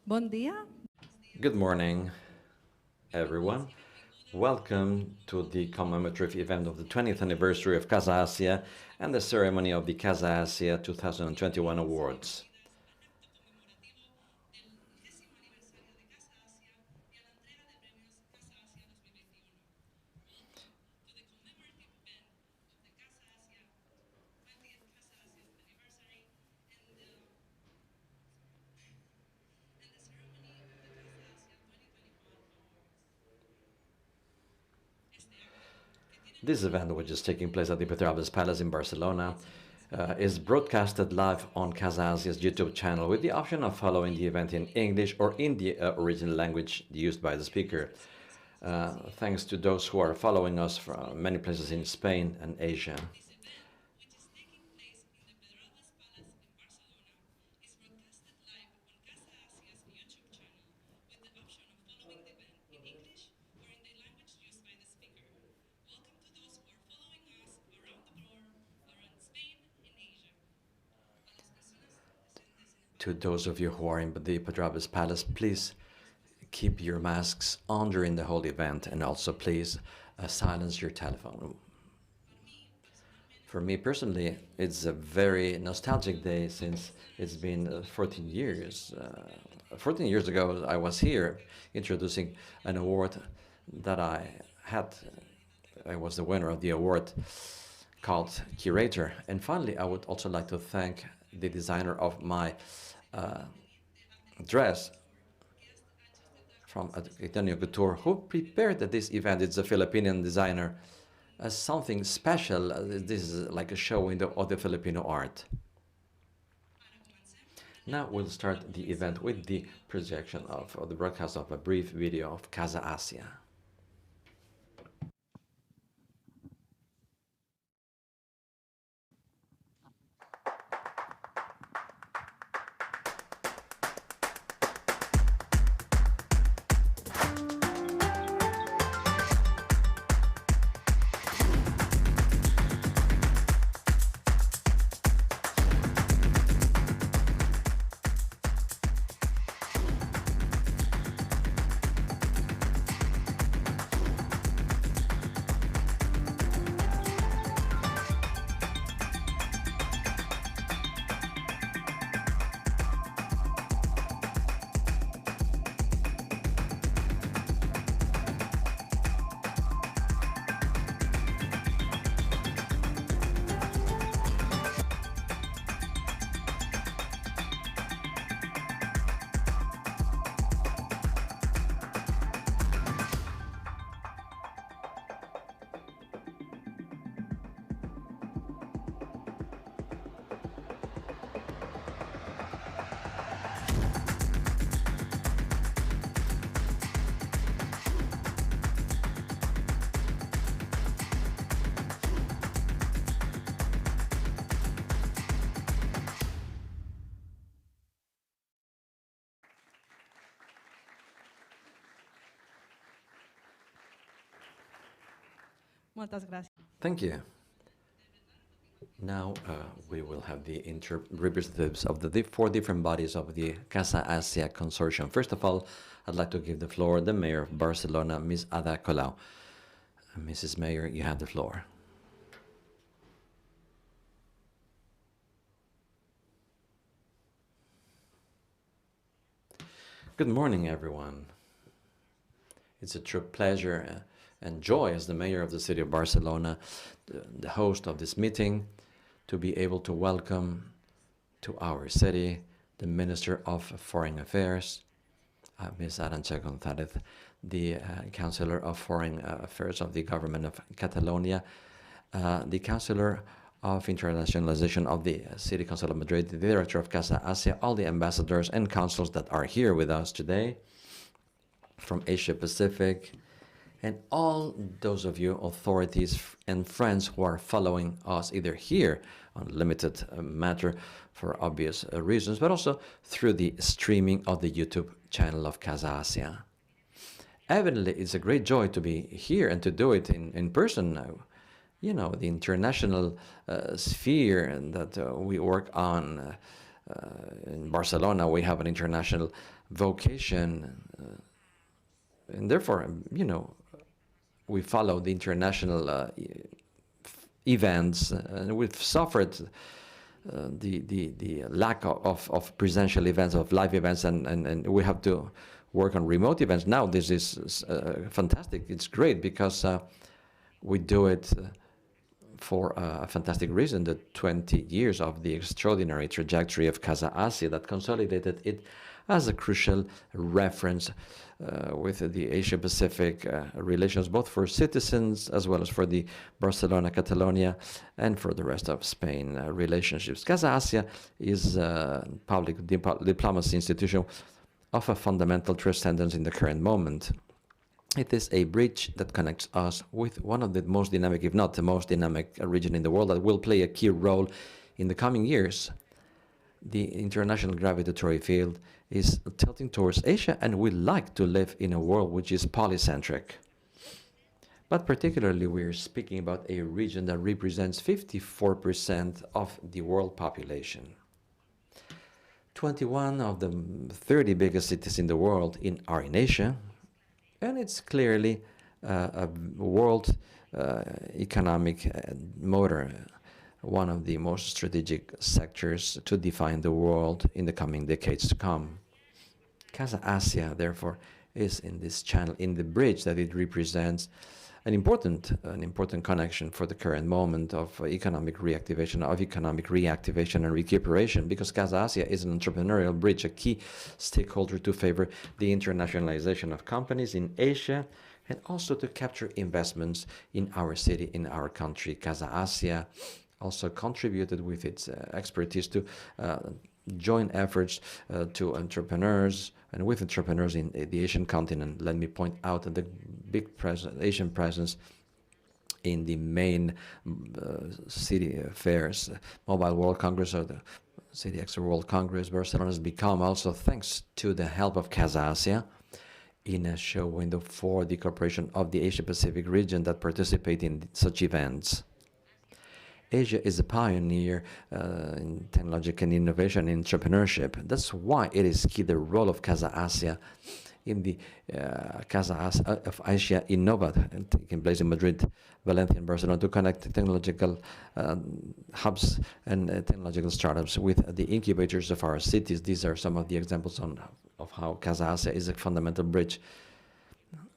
Bon dia. Good morning, everyone. Welcome to the commemorative event of the 20th anniversary of Casa Asia and the ceremony of the Casa Asia 2021 awards. This event, which is taking place at the Pedralbes Palace in Barcelona, is broadcasted live on Casa Asia's YouTube channel with the option of following the event in English or in the original language used by the speaker. Thanks to those who are following us from many places in Spain and Asia. To those of you who are in the Pedralbes Palace, please keep your masks on during the whole event, and also please silence your telephone. For me personally, it's a very nostalgic day since it's been 14 years. 14 years ago, I was here introducing an award that I had. I was the winner of the award called Curator. And finally, I would also like to thank the designer of my dress from Antonio Couture, who prepared this event. It's a Filipino designer as something special. This is like a show of the Filipino art. Now we'll start the event with the projection of the broadcast of a brief video of Casa Asia. Moltes gràcies. Thank you. Now we will have the representatives of the four different bodies of the Casa Asia Consortium. First of all, I'd like to give the floor to the Mayor of Barcelona, Ms. Ada Colau. Mrs. Mayor, you have the floor. Good morning, everyone. It's a true pleasure and joy as the mayor of the city of Barcelona, the host of this meeting, to be able to welcome to our city the Minister of Foreign Affairs, Ms. Arancha González, the Councillor of Foreign Affairs of the Government of Catalonia, the Councillor of Internationalization of the City Council of Madrid, the Director of Casa Asia, all the ambassadors and consuls that are here with us today from Asia Pacific, and all those of you, authorities and friends who are following us either here on limited matter for obvious reasons, but also through the streaming of the YouTube channel of Casa Asia. Evidently, it's a great joy to be here and to do it in person. You know, the international sphere that we work on in Barcelona, we have an international vocation, and therefore, we follow the international events, and we've suffered the lack of presential events, of live events, and we have to work on remote events. Now this is fantastic. It's great because we do it for a fantastic reason, the 20 years of the extraordinary trajectory of Casa Asia that consolidated it as a crucial reference with the Asia-Pacific relations, both for citizens as well as for the Barcelona, Catalonia, and for the rest of Spain relationships. Casa Asia is a public diplomacy institution of a fundamental transcendence in the current moment. It is a bridge that connects us with one of the most dynamic, if not the most dynamic region in the world that will play a key role in the coming years. The international gravitatory field is tilting towards Asia, and we like to live in a world which is polycentric. But particularly, we're speaking about a region that represents 54% of the world population. 21 of the 30 biggest cities in the world are in Asia, and it's clearly a world economic motor, one of the most strategic sectors to define the world in the coming decades to come. Casa Asia, therefore, is in this channel, in the bridge that it represents, an important connection for the current moment of economic reactivation, and recuperation, because Casa Asia is an entrepreneurial bridge, a key stakeholder to favor the internationalization of companies in Asia, and also to capture investments in our city, in our country. Casa Asia also contributed with its expertise to joint efforts to entrepreneurs and with entrepreneurs in the Asian continent. Let me point out that the big Asian presence in the main city affairs, Mobile World Congress or the City Expo World Congress. Barcelona has become also, thanks to the help of Casa Asia, in a show window for the cooperation of the Asia-Pacific region that participate in such events. Asia is a pioneer in technology and innovation and entrepreneurship. That's why it is key the role of Casa Asia in the Casa Asia Innova, taking place in Madrid, Valencia, and Barcelona, to connect technological hubs and technological startups with the incubators of our cities. These are some of the examples of how Casa Asia is a fundamental bridge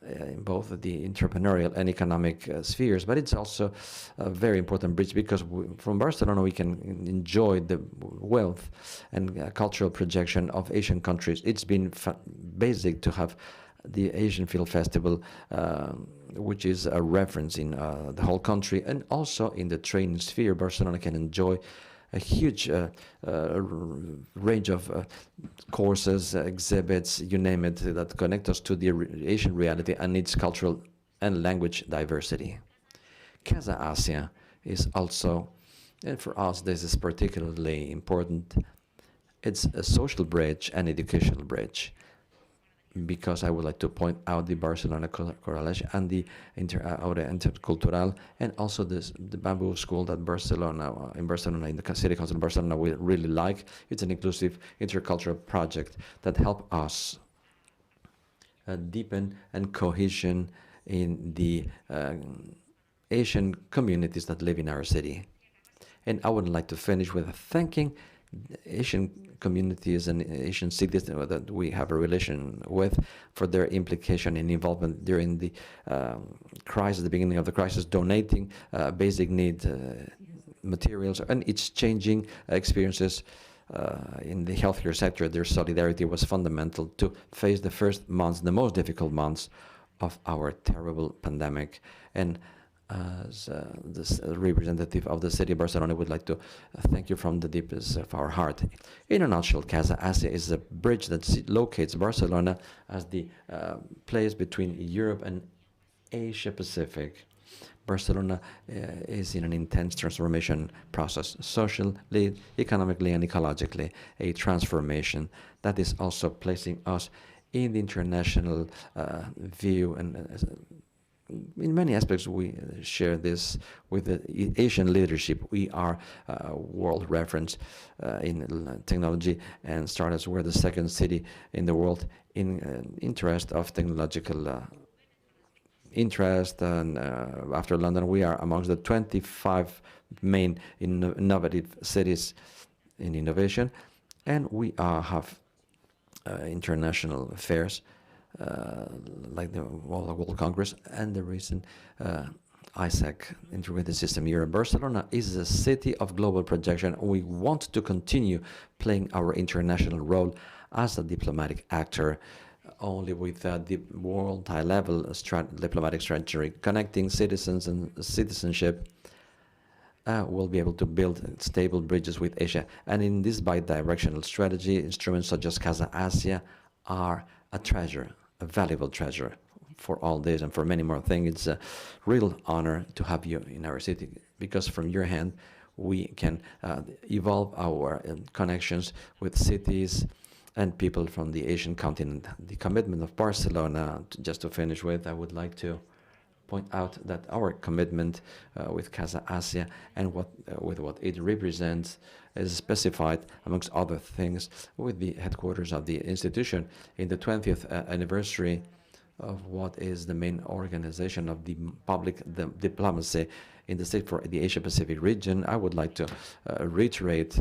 in both the entrepreneurial and economic spheres, but it's also a very important bridge because from Barcelona we can enjoy the wealth and cultural projection of Asian countries. It's been basic to have the Asian Film Festival, which is a reference in the whole country, and also in the training sphere. Barcelona can enjoy a huge range of courses, exhibits, you name it, that connect us to the Asian reality and its cultural and language diversity. Casa Asia is also, and for us this is particularly important, it's a social bridge and educational bridge, because I would like to point out the Barcelona College and the Intercultural, and also the Bamboo School that in Barcelona, in the City Council of Barcelona, we really like. It's an inclusive intercultural project that help us deepen and cohesion in the Asian communities that live in our city. And I would like to finish with thanking Asian communities and Asian cities that we have a relation with for their implication and involvement during the crisis, the beginning of the crisis, donating basic need materials and exchanging experiences in the healthcare sector. Their solidarity was fundamental to face the first months, the most difficult months of our terrible pandemic. And as this representative of the city of Barcelona, would like to thank you from the deepest of our heart. In a nutshell, Casa Asia is a bridge that locates Barcelona as the place between Europe and Asia Pacific. Barcelona is in an intense transformation process, socially, economically, and ecologically, a transformation that is also placing us in the international view and in many aspects, we share this with the Asian leadership. We are world reference in technology, and startups were the second city in the world in interest of technological interest. And after London, we are amongst the 25 main innovative cities in innovation, and we have international affairs like the World Congress and the recent ISAC integrated system here. Barcelona is a city of global projection. We want to continue playing our international role as a diplomatic actor, only with the multi-level diplomatic strategy connecting citizens and citizenship. We'll be able to build stable bridges with Asia. And in this bi-directional strategy, instruments such as Casa Asia are a treasure, a valuable treasure for all this and for many more things. It's a real honor to have you in our city, because from your hand we can evolve our connections with cities and people from the Asian continent. The commitment of Barcelona, just to finish with, I would like to point out that our commitment with Casa Asia and with what it represents is specified, amongst other things, with the headquarters of the institution. In the 20th anniversary of what is the main organization of the public diplomacy in the state for the Asia-Pacific region, I would like to reiterate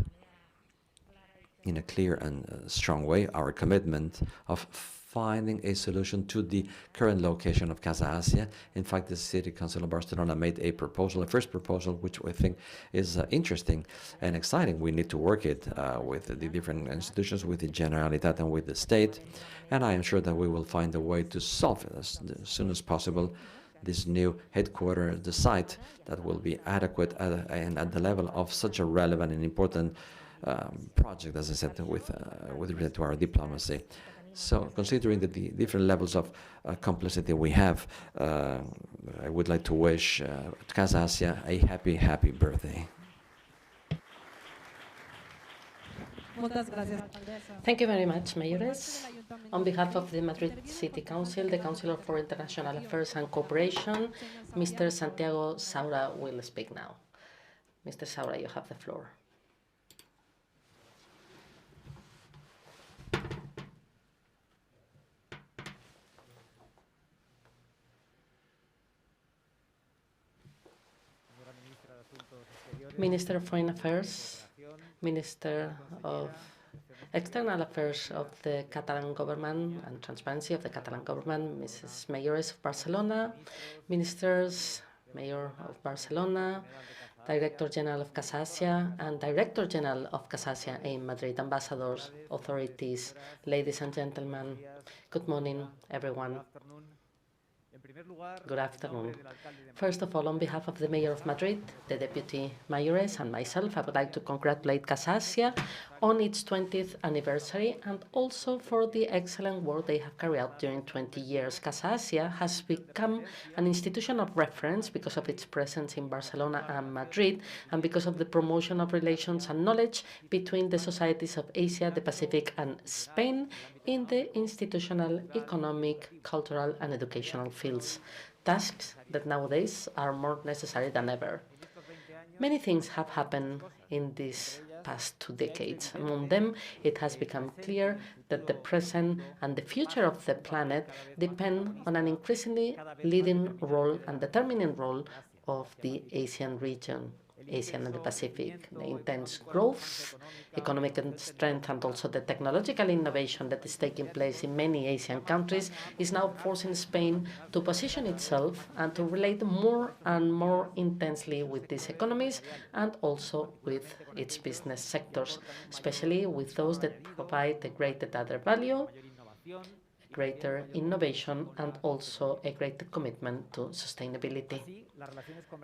in a clear and strong way our commitment of finding a solution to the current location of Casa Asia. In fact, the City Council of Barcelona made a proposal, a first proposal, which we think is interesting and exciting. We need to work it with the different institutions, with the Generalitat and with the state, and I am sure that we will find a way to solve it as soon as possible. This new headquarters, the site that will be adequate and at the level of such a relevant and important project, as I said, with regard to our diplomacy. So, considering the different levels of complexity we have, I would like to wish Casa Asia a happy birthday. Thank you very much, Mayores. On behalf of the Madrid City Council, the Councilor for International Affairs and Cooperation, Mr. Santiago Saura will speak now. Mr. Saura, you have the floor. Minister of Foreign Affairs, Minister of External Affairs of the Catalan government and Transparency of the Catalan government, Mrs. Mayores of Barcelona, Ministers, Mayor of Barcelona, Director General of Casa Asia, and Director General of Casa Asia in Madrid, ambassadors, authorities, ladies and gentlemen, good morning, everyone. Good afternoon. First of all, on behalf of the Mayor of Madrid, the Deputy Mayores, and myself, I would like to congratulate Casa Asia on its 20th anniversary and also for the excellent work they have carried out during 20 years. Casa Asia has become an institution of reference because of its presence in Barcelona and Madrid and because of the promotion of relations and knowledge between the societies of Asia, the Pacific, and Spain in the institutional, economic, cultural, and educational fields, tasks that nowadays are more necessary than ever. Many things have happened in these past 2 decades. Among them, it has become clear that the present and the future of the planet depend on an increasingly leading role and determining role of the Asian region. Asia and the Pacific. The intense growth, economic strength, and also the technological innovation that is taking place in many Asian countries is now forcing Spain to position itself and to relate more and more intensely with these economies and also with its business sectors, especially with those that provide the greater added value, greater innovation, and also a greater commitment to sustainability.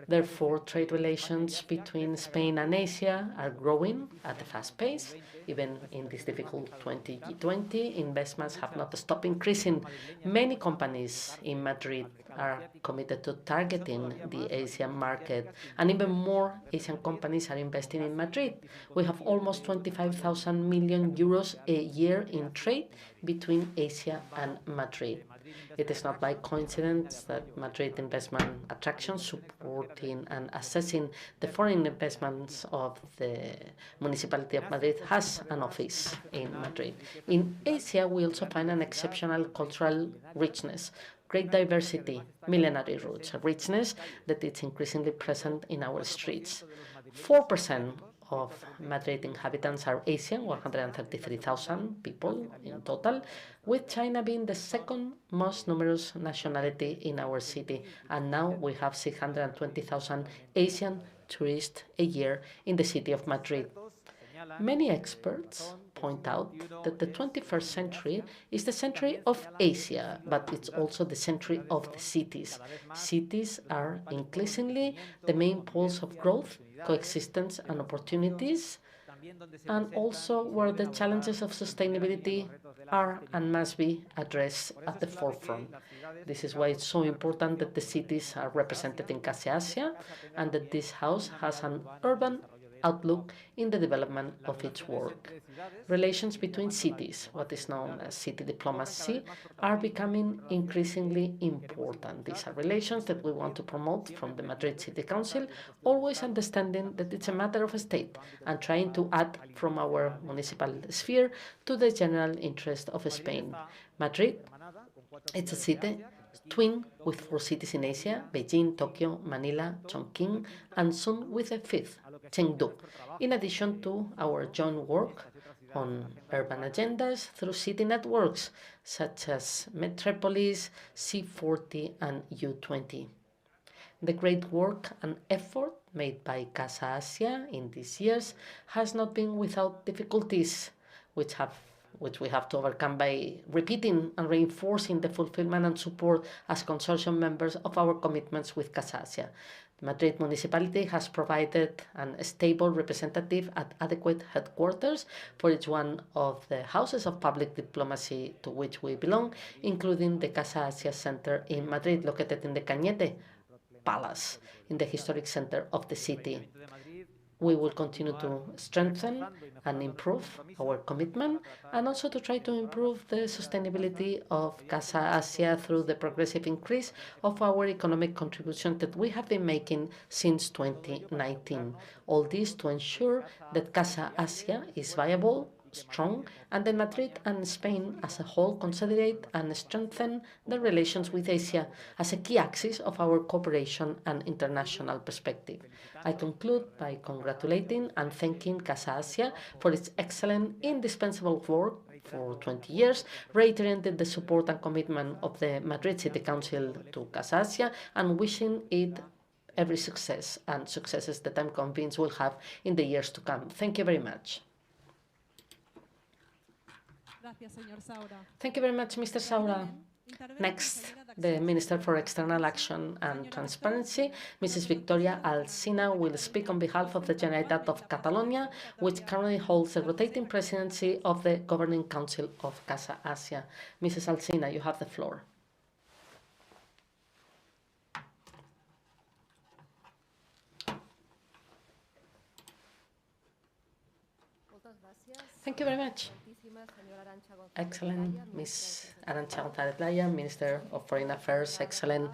Therefore, trade relations between Spain and Asia are growing at a fast pace. Even in this difficult 2020, investments have not stopped increasing. Many companies in Madrid are committed to targeting the Asian market, and even more Asian companies are investing in Madrid. We have almost 25,000 million euros a year in trade between Asia and Madrid. It is not by coincidence that Madrid Investment Attraction, supporting and assessing the foreign investments of the Municipality of Madrid, has an office in Madrid. In Asia, we also find an exceptional cultural richness, great diversity, millenary roots, a richness that is increasingly present in our streets. 4% of Madrid inhabitants are Asian, 133,000 people in total, with China being the second most numerous nationality in our city. And now we have 620,000 Asian tourists a year in the city of Madrid. Many experts point out that the 21st century is the century of Asia, but it's also the century of the cities. Cities are increasingly the main poles of growth, coexistence, and opportunities, and also where the challenges of sustainability are and must be addressed at the forefront. This is why it's so important that the cities are represented in Casa Asia and that this house has an urban outlook in the development of its work. Relations between cities, what is known as city diplomacy, are becoming increasingly important. These are relations that we want to promote from the Madrid City Council, always understanding that it's a matter of a state and trying to add from our municipal sphere to the general interest of Spain. Madrid, it's a city twin with 4 cities in Asia, Beijing, Tokyo, Manila, Chongqing, and soon with a 5th, Chengdu, in addition to our joint work on urban agendas through city networks such as Metropolis, C40, and U20. The great work and effort made by Casa Asia in these years has not been without difficulties, which we have to overcome by repeating and reinforcing the fulfillment and support as consortium members of our commitments with Casa Asia. The Madrid municipality has provided a stable representative at adequate headquarters for each one of the houses of public diplomacy to which we belong, including the Casa Asia Center in Madrid, located in the Cañete Palace, in the historic center of the city. We will continue to strengthen and improve our commitment, and also to try to improve the sustainability of Casa Asia through the progressive increase of our economic contribution that we have been making since 2019. All this to ensure that Casa Asia is viable, strong, and that Madrid and Spain as a whole consolidate and strengthen their relations with Asia as a key axis of our cooperation and international perspective. I conclude by congratulating and thanking Casa Asia for its excellent, indispensable work for 20 years, reiterating the support and commitment of the Madrid City Council to Casa Asia, and wishing it every success and successes that I'm convinced will have in the years to come. Thank you very much. Thank you very much, Mr. Saura. Next, the Minister for External Action and Transparency, Mrs. Victoria Alsina, will speak on behalf of the Generalitat of Catalonia, which currently holds the rotating presidency of the Governing Council of Casa Asia. Mrs. Alsina, you have the floor. Thank you very much. Excellent Ms. Arancha González Laya, Minister of Foreign Affairs. Excellent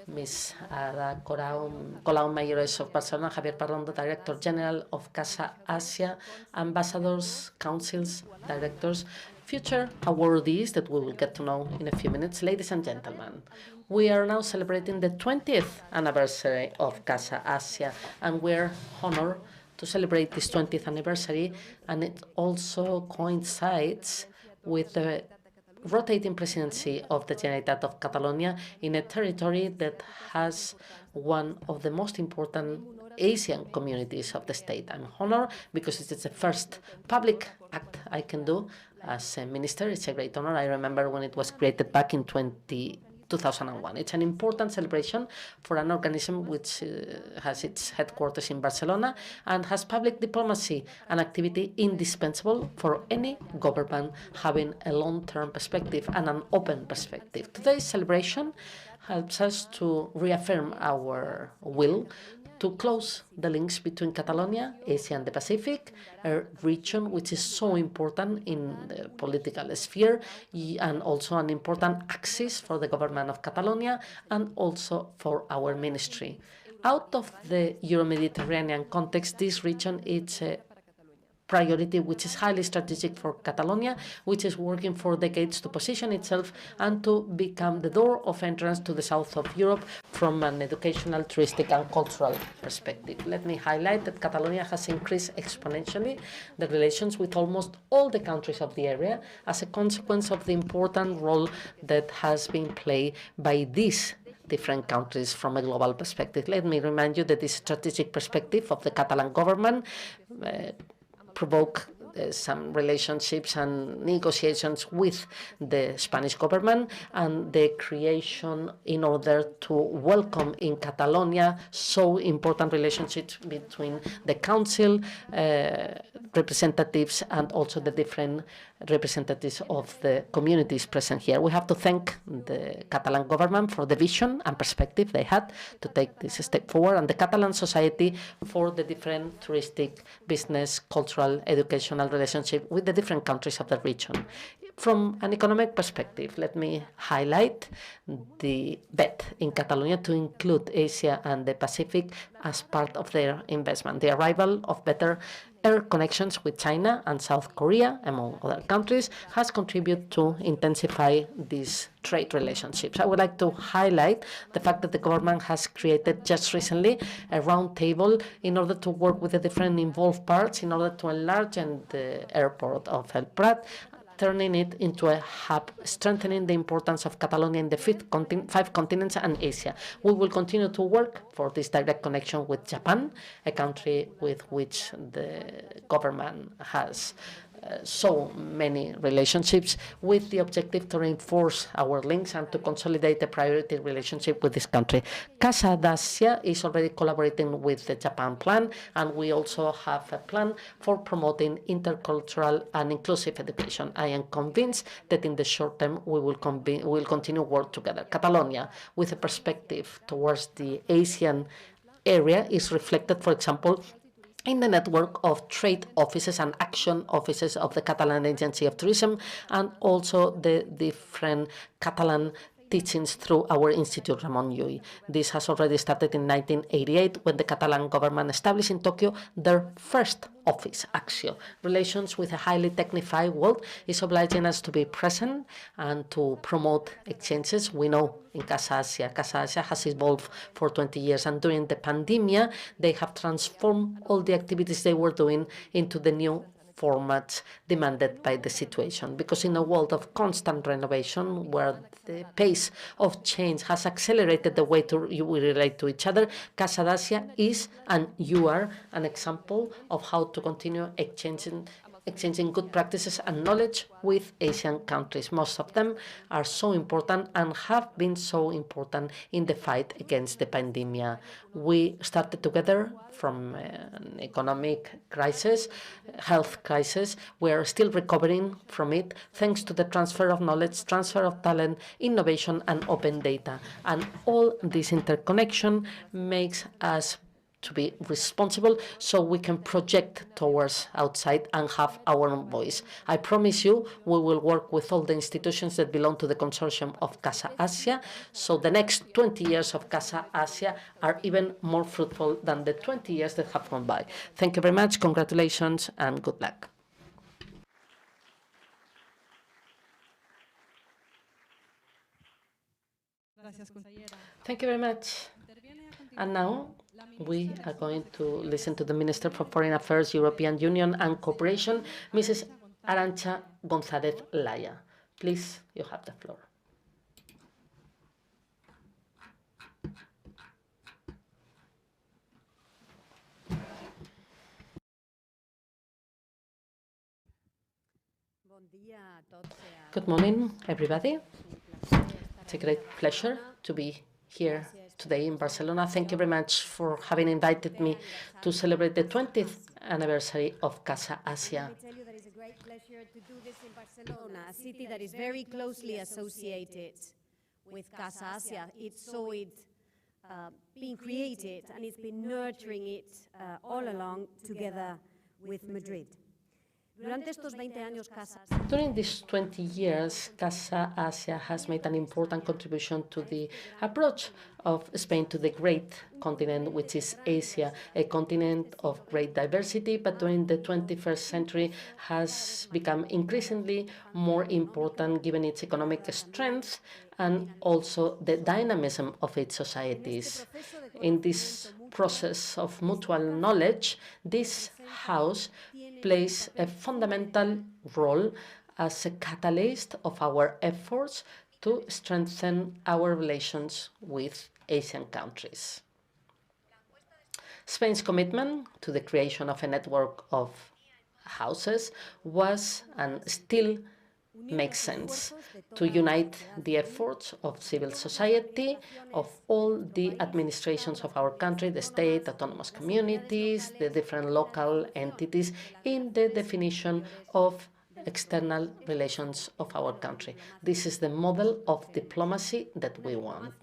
Ms. Ada Colau, Mayoress of Barcelona, Javier Parrondo, Director General of Casa Asia, Ambassadors, Councils, Directors, future awardees that we will get to know in a few minutes. Ladies and gentlemen, we are now celebrating the 20th anniversary of Casa Asia, and we're honored to celebrate this 20th anniversary, and it also coincides with the rotating presidency of the Generalitat of Catalonia in a territory that has one of the most important Asian communities of the state. I'm honored because it is the first public act I can do as a minister. It's a great honor. I remember when it was created back in 2001. It's an important celebration for an organism which has its headquarters in Barcelona and has public diplomacy, an activity indispensable for any government having a long-term perspective and an open perspective. Today's celebration helps us to reaffirm our will to to close the links between Catalonia, Asia and the Pacific, a region which is so important in the political sphere and also an important axis for the government of Catalonia and also for our ministry. Out of the Euro-Mediterranean context, this region is a priority which is highly strategic for Catalonia, which is working for decades to position itself and to become the door of entrance to the south of Europe from an educational, touristic and cultural perspective. Let me highlight that Catalonia has increased exponentially the relations with almost all the countries of the area as a consequence of the important role that has been played by these different countries from a global perspective. Let me remind you that this strategic perspective of the Catalan government provoke some relationships and negotiations with the Spanish government and the creation in order to welcome in Catalonia so important relationships between the council representatives and also the different representatives of the communities present here. We have to thank the Catalan government for the vision and perspective they had to take this step forward, and the Catalan society for the different touristic, business, cultural, educational relationship with the different countries of the region. From an economic perspective, let me highlight the bet in Catalonia to include Asia and the Pacific as part of their investment. The arrival of better air connections with China and South Korea, among other countries, has contributed to intensify these trade relationships. I would like to highlight the fact that the government has created just recently a round table in order to work with the different involved parts in order to enlarge the airport of El Prat, turning it into a hub, strengthening the importance of Catalonia in the five continents and Asia. We will continue to work for this direct connection with Japan, a country with which the government has so many relationships, with the objective to reinforce our links and to consolidate the priority relationship with this country. Casa Asia is already collaborating with the Japan plan, and we also have a plan for promoting intercultural and inclusive education. I am convinced that in the short term we will continue work together. Catalonia, with a perspective towards the Asian area, is reflected, for example, in the network of trade offices and action offices of the Catalan Agency of Tourism, and also the different Catalan teachings through our Institute Ramon Llull. This has already started in 1988 when the Catalan government established in Tokyo their first office, Actio. Relations with a highly technified world is obliging us to be present and to promote exchanges. We know in Casa Asia has evolved for 20 years, and during the pandemic, they have transformed all the activities they were doing into the new formats demanded by the situation. Because in a world of constant renovation, where the pace of change has accelerated the way we relate to each other, Casa Asia is, and you are, an example of how to continue exchanging good practices and knowledge with Asian countries. Most of them are so important and have been so important in the fight against the pandemic. We started together from an economic crisis, health crisis. We are still recovering from it thanks to the transfer of knowledge, transfer of talent, innovation, and open data. And all this interconnection makes us to be responsible so we can project towards outside and have our own voice. I promise you we will work with all the institutions that belong to the consortium of Casa Asia, so the next 20 years of Casa Asia are even more fruitful than the 20 years that have gone by. Thank you very much, congratulations, and good luck. Thank you very much. And now we are going to listen to the Minister for Foreign Affairs, European Union and Cooperation, Mrs. Arancha González Laya. Please, you have the floor. Good morning, everybody. It's a great pleasure to be here today in Barcelona. Thank you very much for having invited me to celebrate the 20th anniversary of Casa Asia. Let me tell you that it's a great pleasure to do this in Barcelona, a city that is very closely associated with Casa Asia. It saw it been created, and it's been nurturing it all along together with Madrid. During these 20 years, Casa Asia has made an important contribution to the approach of Spain to the great continent, which is Asia, a continent of great diversity, but during the 21st century has become increasingly more important given its economic strength and also the dynamism of its societies. In this process of mutual knowledge, this house plays a fundamental role as a catalyst of our efforts to strengthen our relations with Asian countries. Spain's commitment to the creation of a network of houses was and still makes sense to unite the efforts of civil society, of all the administrations of our country, the state, autonomous communities, the different local entities, in the definition of external relations of our country. This is the model of diplomacy that we want.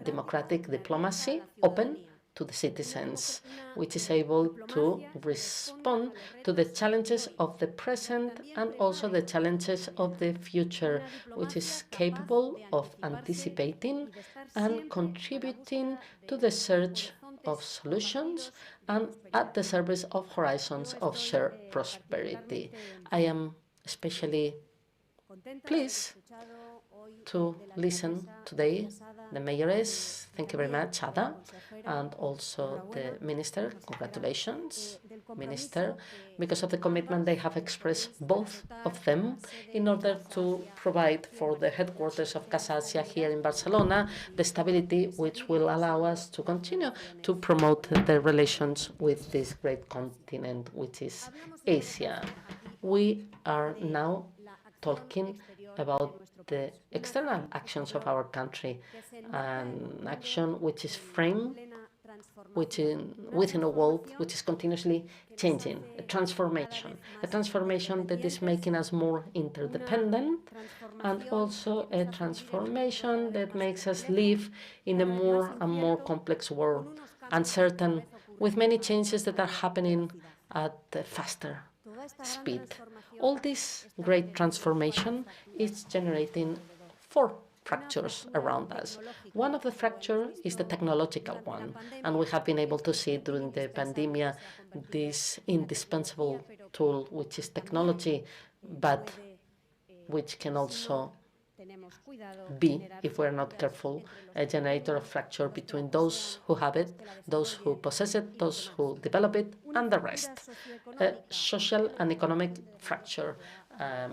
Democratic diplomacy, open to the citizens, which is able to respond to the challenges of the present and also the challenges of the future, which is capable of anticipating and contributing to the search of solutions and at the service of horizons of shared prosperity. I am especially pleased to listen today the mayoress, thank you very much, Ada, and also the minister. Congratulations, minister, because of the commitment they have expressed, both of them, in order to provide for the headquarters of Casa Asia here in Barcelona the stability which will allow us to continue to promote the relations with this great continent, which is Asia. We are now talking about the external actions of our country, an action which is framed within a world which is continuously changing, a transformation that is making us more interdependent, and also a transformation that makes us live in a more and more complex world, uncertain, with many changes that are happening at a faster speed. All this great transformation is generating four fractures around us. One of the fractures is the technological one, and we have been able to see during the pandemic this indispensable tool, which is technology, but which can also be, if we're not careful, a generator of fracture between those who have it, those who possess it, those who develop it, and the rest. A social and economic fracture,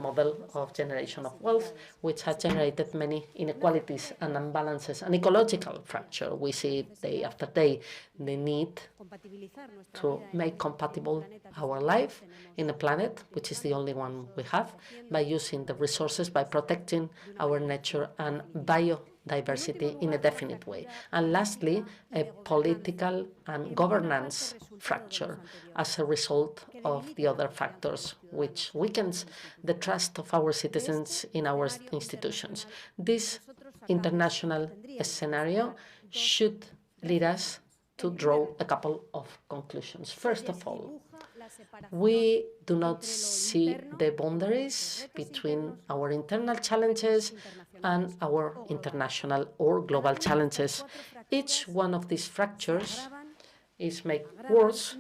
model of generation of wealth, which has generated many inequalities and imbalances. An ecological fracture, we see it day after day, the need to make compatible our life in a planet, which is the only one we have, by using the resources, by protecting our nature and biodiversity in a definite way. And lastly, a political and governance fracture as a result of the other factors, which weakens the trust of our citizens in our institutions. This international scenario should lead us to draw a couple of conclusions. First of all, we do not see the boundaries between our internal challenges and our international or global challenges. Each one of these fractures is made worse,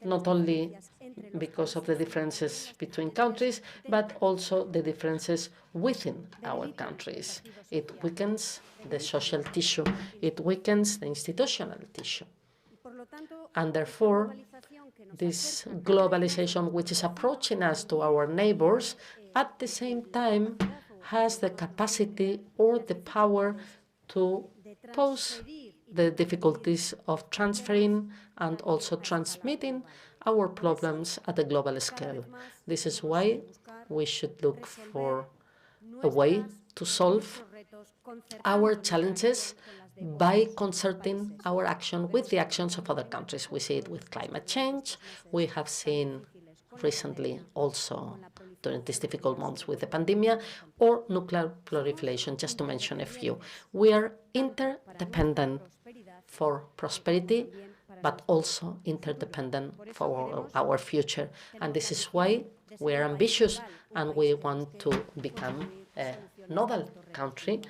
not only because of the differences between countries, but also the differences within our countries. It weakens the social tissue, it weakens the institutional tissue. And therefore, this globalization, which is approaching us to our neighbors, at the same time has the capacity or the power to pose the difficulties of transferring and also transmitting our problems at a global scale. This is why we should look for a way to solve our challenges by concerting our action with the actions of other countries. We see it with climate change. We have seen recently also during these difficult months with the pandemic, or nuclear proliferation, just to mention a few. We are interdependent for prosperity, but also interdependent for our future. And this is why we are ambitious and we want to become a nodal country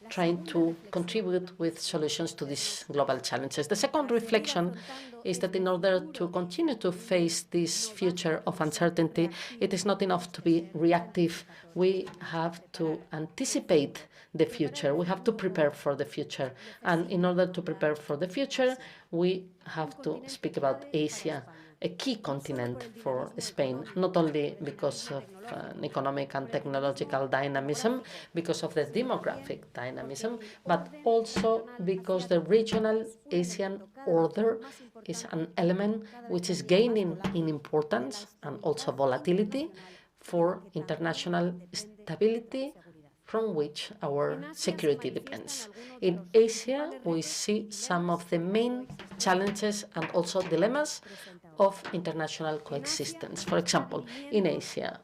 trying to contribute with solutions to these global challenges. The second reflection is that in order to continue to face this future of uncertainty, it is not enough to be reactive. We have to anticipate the future. We have to prepare for the future. And in order to prepare for the future, we have to speak about Asia, a key continent for Spain, not only because of economic and technological dynamism, because of the demographic dynamism, but also because the regional Asian order is an element which is gaining in importance and also volatility for international stability, from which our security depends. In Asia, we see some of the main challenges and also dilemmas of international coexistence. For example, in Asia,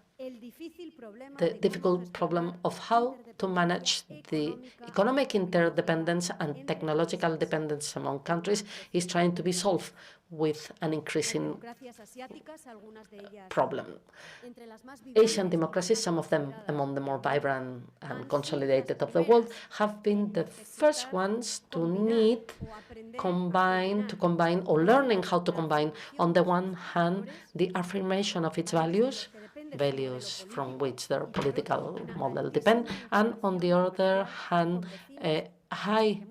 the difficult problem of how to manage the economic interdependence and technological dependence among countries is trying to be solved with an increasing problem. Asian democracies, some of them among the more vibrant and consolidated of the world, have been the first ones to need to combine or learning how to combine, on the one hand, the affirmation of its values from which their political model depend, and on the other hand, a high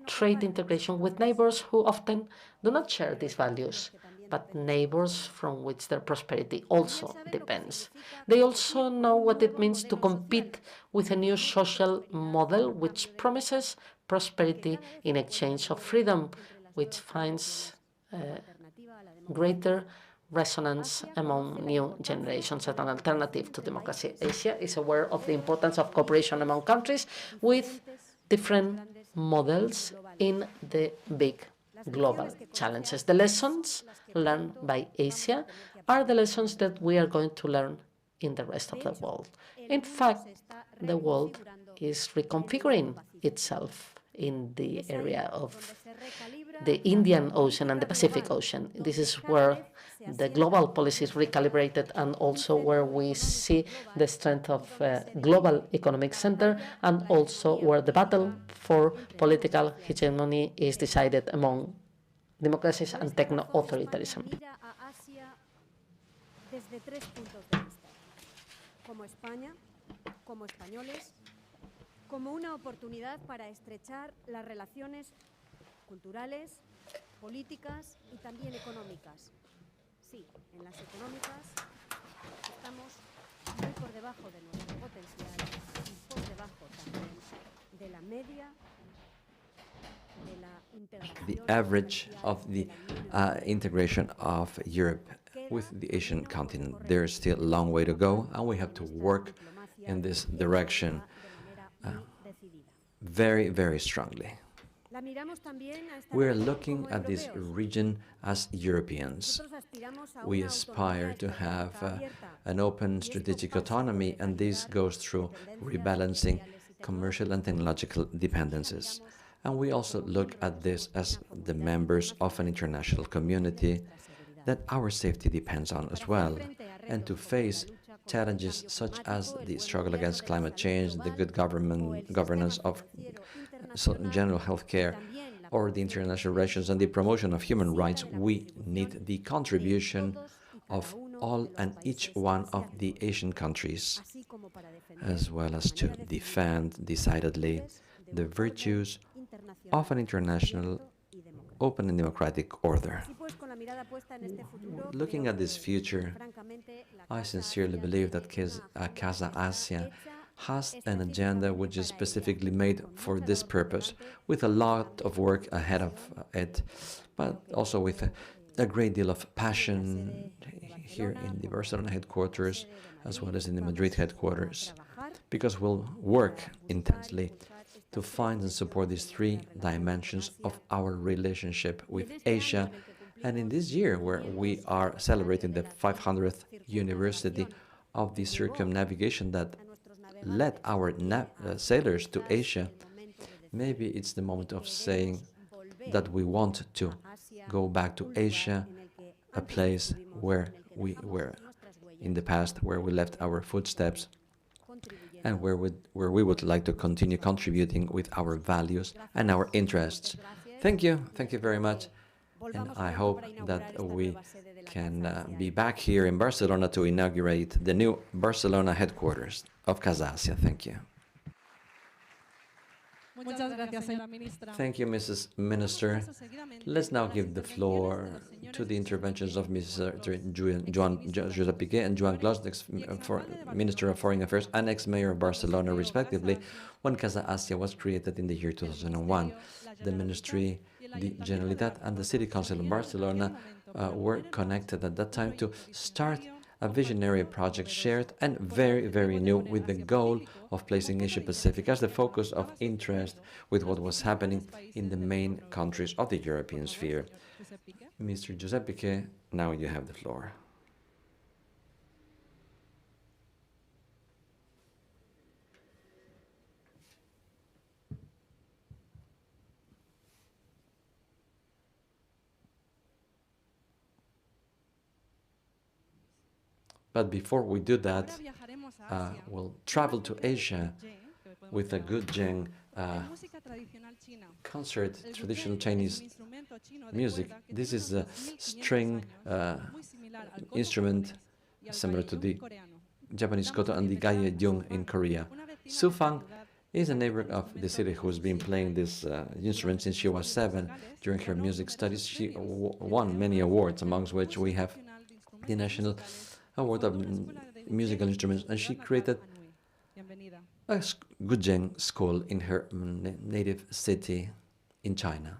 trade integration with neighbors who often do not share these values, but neighbors from which their prosperity also depends. They also know what it means to compete with a new social model which promises prosperity in exchange of freedom, which finds greater resonance among new generations as an alternative to democracy. Asia is aware of the importance of cooperation among countries with different models in the big global challenges. The lessons learned by Asia are the lessons that we are going to learn in the rest of the world. In fact, the world is reconfiguring itself in the area of the Indian Ocean and the Pacific Ocean. This is where the global policy is recalibrated and also where we see the strength of global economic center, and also where the battle for political hegemony is decided among democracies and techno-authoritarianism. Como una oportunidad para estrechar las relaciones culturales, políticas y también económicas. Sí, en las económicas estamos muy por debajo de nuestro potencial y por debajo también de la media. The average of the integration of Europe with the Asian continent. There is still a long way to go, and we have to work in this direction very, very strongly. We're looking at this region as Europeans. We aspire to have an open strategic autonomy, and this goes through rebalancing commercial and technological dependencies. And we also look at this as the members of an international community that our safety depends on as well, and to face challenges such as the struggle against climate change, the good governance of general health care, or the international relations and the promotion of human rights, we need the contribution of all and each one of the Asian countries, as well as to defend decidedly the virtues of an international open and democratic order. Looking at this future, I sincerely believe that Casa Asia has an agenda which is specifically made for this purpose, with a lot of work ahead of it, but also with a great deal of passion here in the Barcelona headquarters, as well as in the Madrid headquarters, because we'll work intensely to find and support these three dimensions of our relationship with Asia. And in this year, where we are celebrating the 500th anniversary of the circumnavigation that led our sailors to Asia, maybe it's the moment of saying that we want to go back to Asia, a place where we were in the past, where we left our footsteps, and where we would like to continue contributing with our values and our interests. Thank you very much, and I hope that we can be back here in Barcelona to inaugurate the new Barcelona headquarters of Casa Asia. Thank you. Thank you, Mrs. Minister. Let's now give the floor to the interventions of Mr. Josep Piqué and Joan Clos, Minister of Foreign Affairs and ex-mayor of Barcelona, respectively, when Casa Asia was created in the year 2001. The Ministry, the Generalitat, and the City Council of Barcelona were connected at that time to start a visionary project shared and very, very new, with the goal of placing Asia-Pacific as the focus of interest with what was happening in the main countries of the European sphere. Mr. Josep Piqué, now you have the floor. But before we do that, we'll travel to Asia with a good Guzheng concert, traditional Chinese music. This is a string instrument similar to the Japanese koto and the gaye-ryung in Korea. Su Fang is a neighbor of the city who's been playing this instrument since she was 7. During her music studies, she won many awards, amongst which we have the National Award of Musical Instruments, and she created a Guzheng school in her native city in China.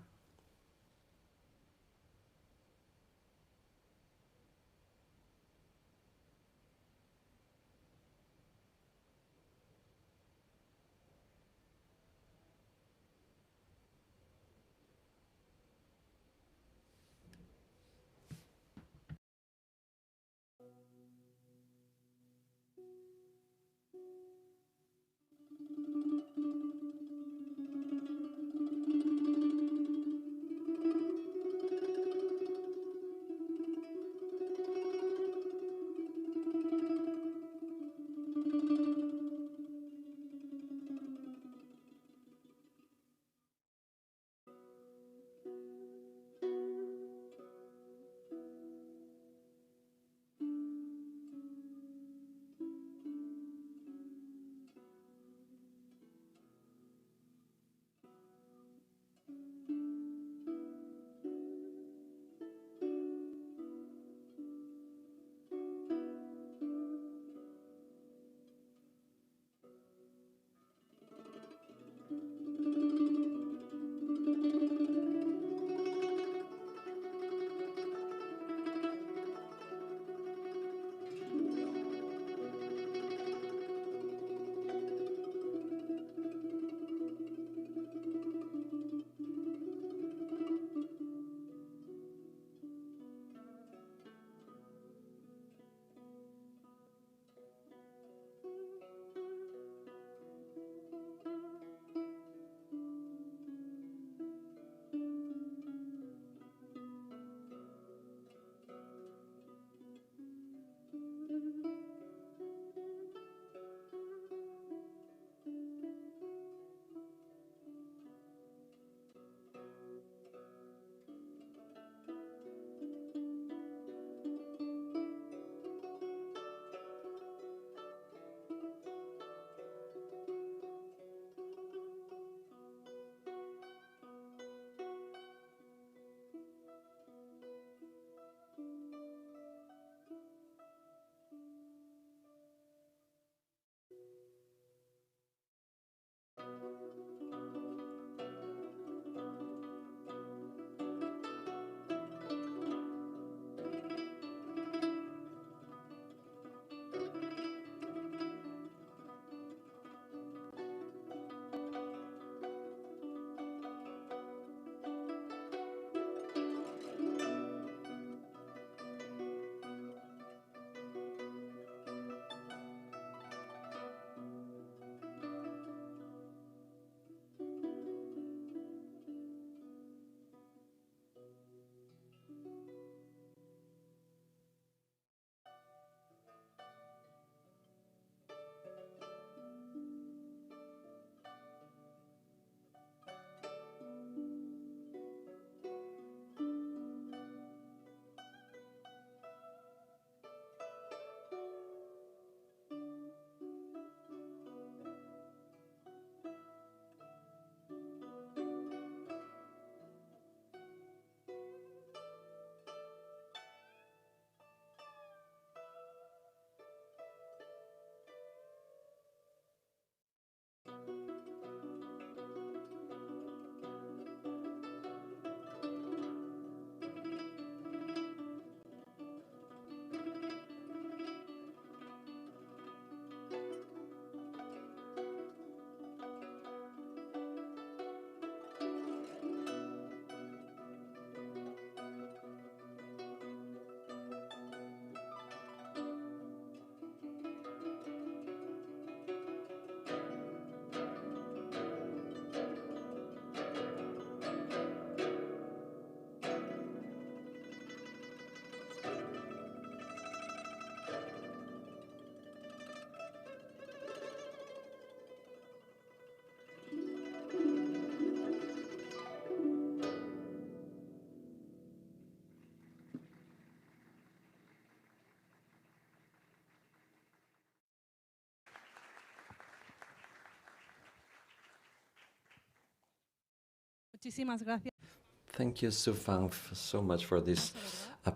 Thank you, Sufang, so much for this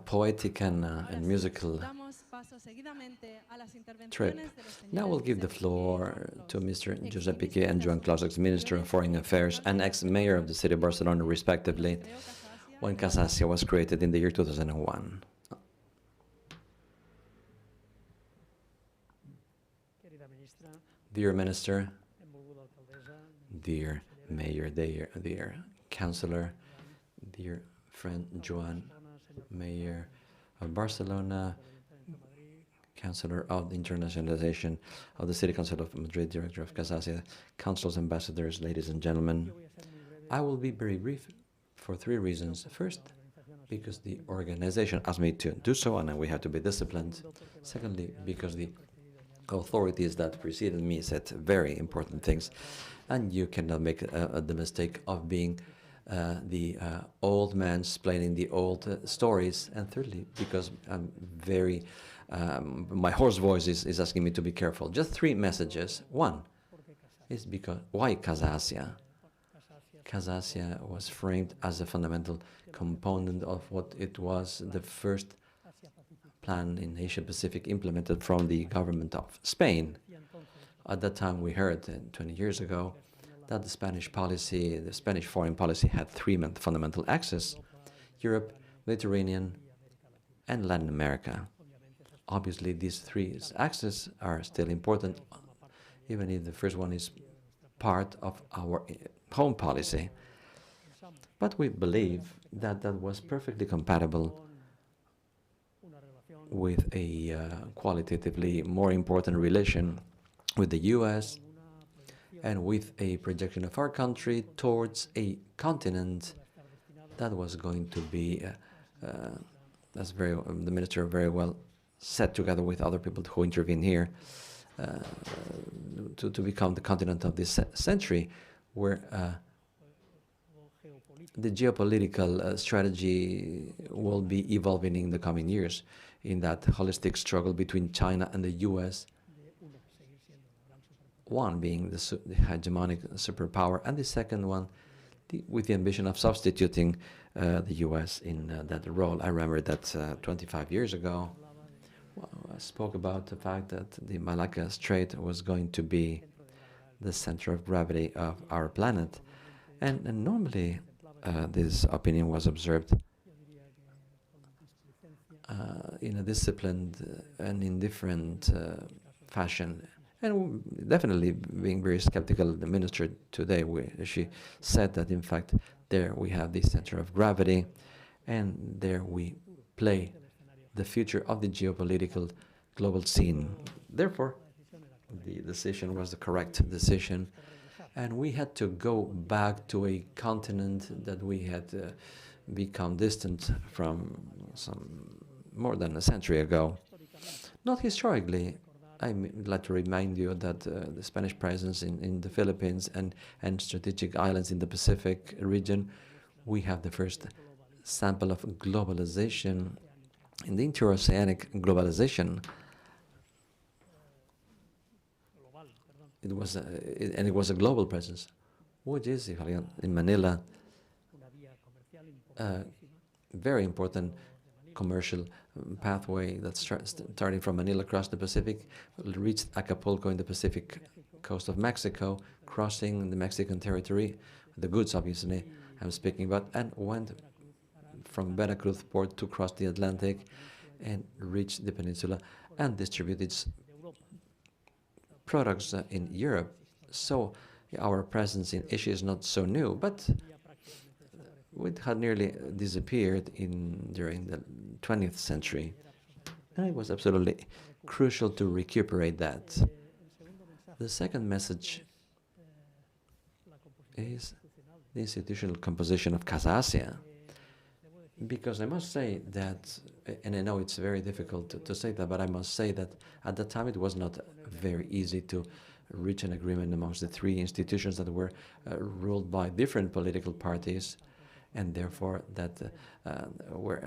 poetic and musical trip. Now we'll give the floor to Mr. Josep Piqué and Joan Closex, Minister of Foreign Affairs and ex-mayor of the city of Barcelona, respectively, when Casa Asia was created in the year 2001. Dear Minister, dear Mayor, dear Councillor, dear friend Joan, Mayor of Barcelona, Councillor of the Internationalization of the City Council of Madrid, Director of Casa Asia, Council's ambassadors, ladies and gentlemen. I will be very brief for three reasons. First, because the organization asked me to do so and we have to be disciplined. Secondly, because the authorities that preceded me said very important things and you cannot make the mistake of being the old man explaining the old stories. And thirdly, because I'm very, my hoarse voice is asking me to be careful. Just three messages. One is because, why Casa Asia? Casa Asia was framed as a fundamental component of what it was the first plan in Asia-Pacific implemented from the government of Spain. At that time, we heard 20 years ago that the Spanish policy, the Spanish foreign policy had three fundamental axes: Europe, Mediterranean, and Latin America. Obviously, these three axes are still important, even if the first one is part of our home policy. But we believe that that was perfectly compatible with a qualitatively more important relation with the US and with a projection of our country towards a continent that was going to be, as the minister very well said together with other people who intervene here, to become the continent of this century, where the geopolitical strategy will be evolving in the coming years in that holistic struggle between China and the US, one being the hegemonic superpower, and the second one with the ambition of substituting the US in that role. I remember that 25 years ago, I spoke about the fact that the Malacca Strait was going to be the center of gravity of our planet. And normally, this opinion was observed in a disciplined and indifferent fashion. And definitely being very skeptical, the minister today, she said that, in fact, there we have the center of gravity, and there we play the future of the geopolitical global scene. Therefore, the decision was the correct decision, and we had to go back to a continent that we had become distant from more than a century ago. Not historically. I'd like to remind you that the Spanish presence in the Philippines and strategic islands in the Pacific region, we have the first sample of globalization. In the interoceanic globalization, it was a global presence, which is in Manila, very important commercial pathway that starting from Manila across the Pacific, reached Acapulco in the Pacific coast of Mexico, crossing the Mexican territory, the goods obviously I'm speaking about, and went from Veracruz port to cross the Atlantic and reach the peninsula and distribute its products in Europe. So our presence in Asia is not so new, but it had nearly disappeared during the 20th century. And it was absolutely crucial to recuperate that. The second message is the institutional composition of Casa Asia. Because I must say that, and I know it's very difficult to say that, but I must say that at the time it was not very easy to reach an agreement amongst the three institutions that were ruled by different political parties, and therefore that were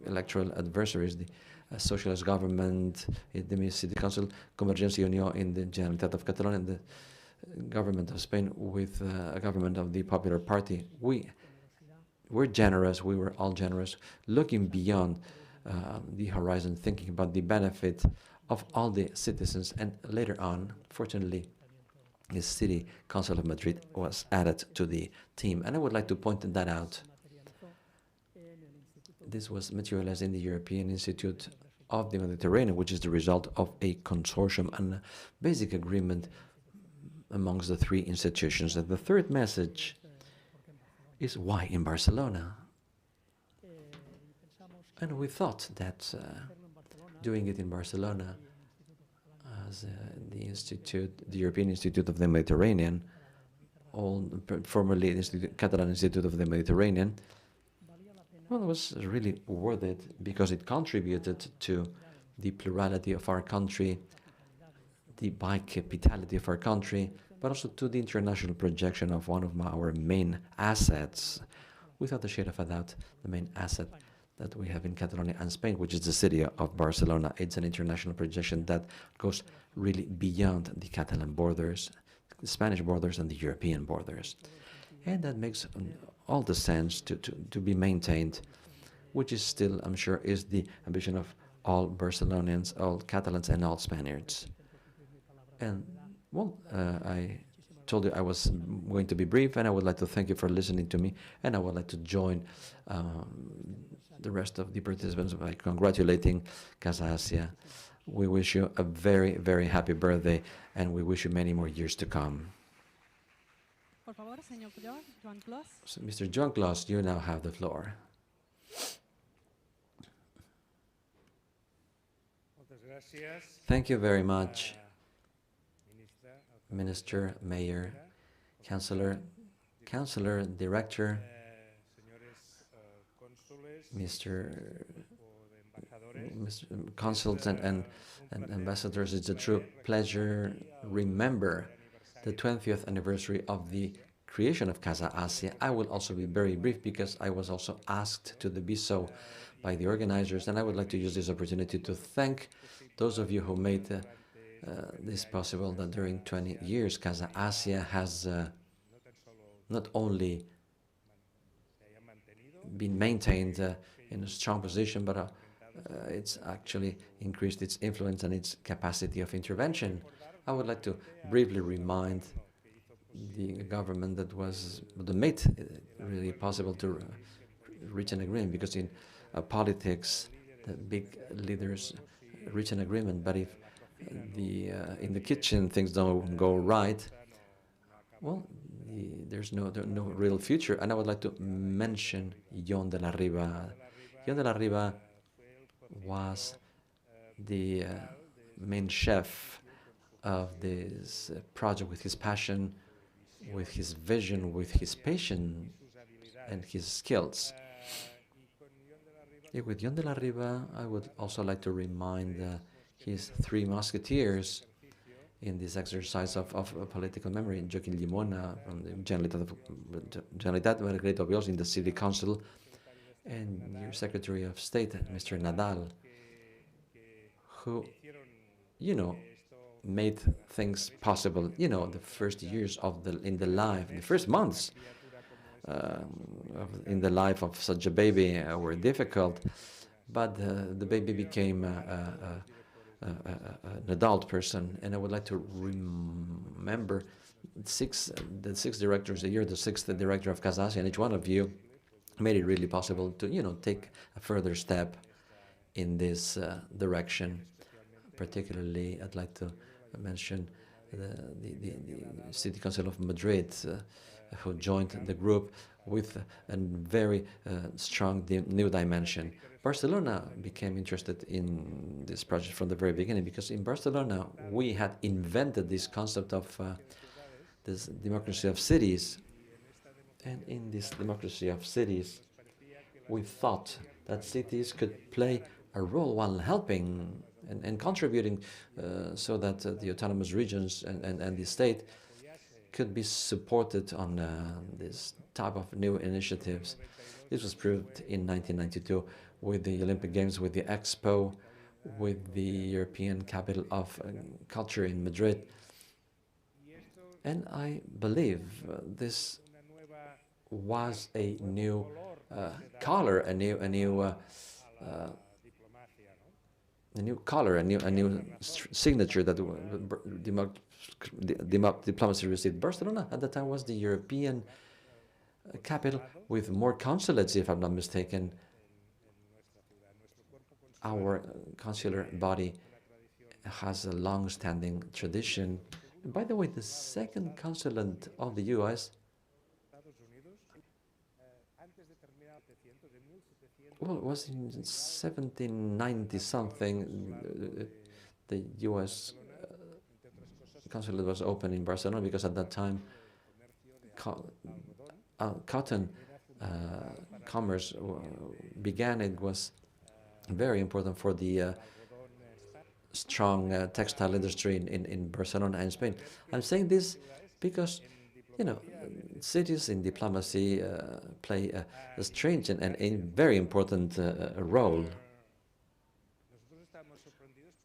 electoral adversaries, the socialist government, the City Council, Convergència i Unió in the Generalitat of Catalonia, and the government of Spain with a government of the Popular Party. We're generous, we were all generous, looking beyond the horizon, thinking about the benefit of all the citizens, and later on, fortunately, the City Council of Madrid was added to the team, and I would like to point that out. This was materialized in the European Institute of the Mediterranean, which is the result of a consortium and a basic agreement amongst the three institutions. And the third message is why in Barcelona? And we thought that doing it in Barcelona as the European Institute of the Mediterranean, formerly the Catalan Institute of the Mediterranean, well, it was really worth it because it contributed to the plurality of our country, the bicapitality of our country, but also to the international projection of one of our main assets, without a shade of a doubt, the main asset that we have in Catalonia and Spain, which is the city of Barcelona. It's an international projection that goes really beyond the Catalan borders, the Spanish borders, and the European borders. And that makes all the sense to be maintained, which is still, I'm sure, is the ambition of all Barcelonians, all Catalans, and all Spaniards. And, well, I told you I was going to be brief, and I would like to thank you for listening to me, and I would like to join the rest of the participants by congratulating Casa Asia. We wish you a very, very happy birthday, and we wish you many more years to come. Por favor, señor Joan Clos. So, Mr. Joan Clos, you now have the floor. Thank you very much, Minister, Mayor, Councillor, Director, Mr. Consuls and Ambassadors. It's a true pleasure. Remember the 20th anniversary of the creation of Casa Asia. I will also be very brief because I was also asked to be so by the organizers, and I would like to use this opportunity to thank those of you who made this possible, that during 20 years Casa Asia has not only been maintained in a strong position, but it's actually increased its influence and its capacity of intervention. I would like to briefly remind the government that made it really possible to reach an agreement, because in politics, the big leaders reach an agreement, but if in the kitchen things don't go right, well, there's no real future. And I would like to mention John de la Riva. John de la Riva was the main chef of this project, with his passion, with his vision, with his patience, and his skills. With John de la Riva, I would also like to remind his three musketeers in this exercise of political memory: Joaquín Llimona from the Generalitat, Margarita Obiols in the City Council, and your Secretary of State, Mr. Nadal, who, made things possible. The first years of the first months in the life of such a baby were difficult, but the baby became an adult person. And I would like to remember the six directors a year, the sixth director of Casa Asia, and each one of you made it really possible to take a further step in this direction. Particularly, I'd like to mention the City Council of Madrid, who joined the group with a very strong new dimension. Barcelona became interested in this project from the very beginning, because in Barcelona we had invented this concept of this democracy of cities. And in this democracy of cities, we thought that cities could play a role while helping and contributing so that the autonomous regions and the state could be supported on this type of new initiatives. This was proved in 1992 with the Olympic Games, with the Expo, with the European Capital of Culture in Madrid. And I believe this was a new color, a new color, a new signature that diplomacy received. Barcelona at the time was the European capital with more consulates, if I'm not mistaken. Our consular body has a long-standing tradition. And by the way, the second consulate of the U.S. Well, it was in 1790 something. The U.S. consulate was opened in Barcelona because at that time cotton commerce began. It was very important for the strong textile industry in Barcelona and Spain. I'm saying this because, you know, cities in diplomacy play a strange and a very important role.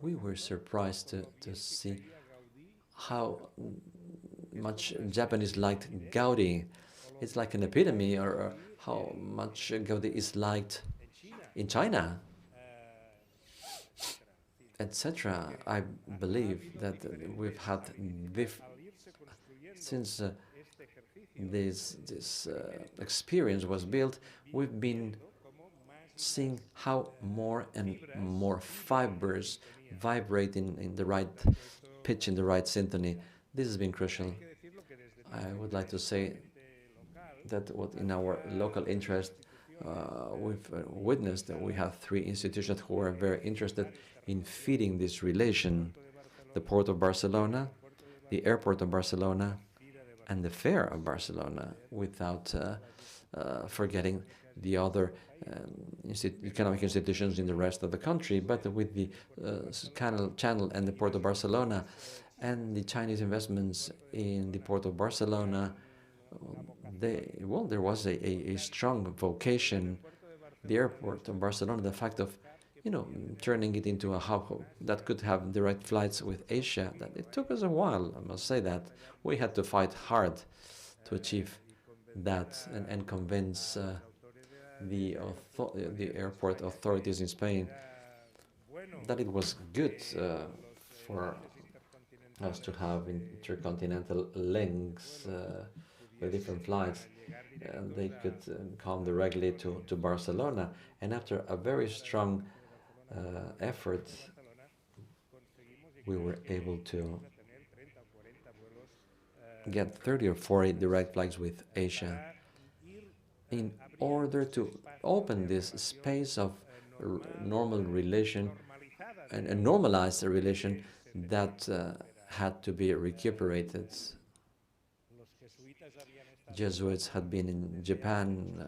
We were surprised to see how much Japanese liked Gaudi. It's like an epitome, or how much Gaudi is liked in China, etc. I believe that we've had since this experience was built, we've been seeing how more and more fibers vibrate in the right pitch, in the right symphony. This has been crucial. I would like to say that what in our local interest, we've witnessed that we have 3 institutions who are very interested in feeding this relation: the Port of Barcelona, the Airport of Barcelona, and the Fair of Barcelona, without forgetting the other economic institutions in the rest of the country. But with the Channel and the Port of Barcelona and the Chinese investments in the Port of Barcelona, there was a strong vocation. The Airport of Barcelona, the fact of, you know, turning it into a hub that could have direct flights with Asia, that it took us a while, I must say that. We had to fight hard to achieve that and convince the airport authorities in Spain that it was good for us to have intercontinental links with different flights. They could come directly to Barcelona. And after a very strong effort, we were able to get 30 or 40 direct flights with Asia in order to open this space of normal relation and normalize the relation that had to be recuperated. Jesuits had been in Japan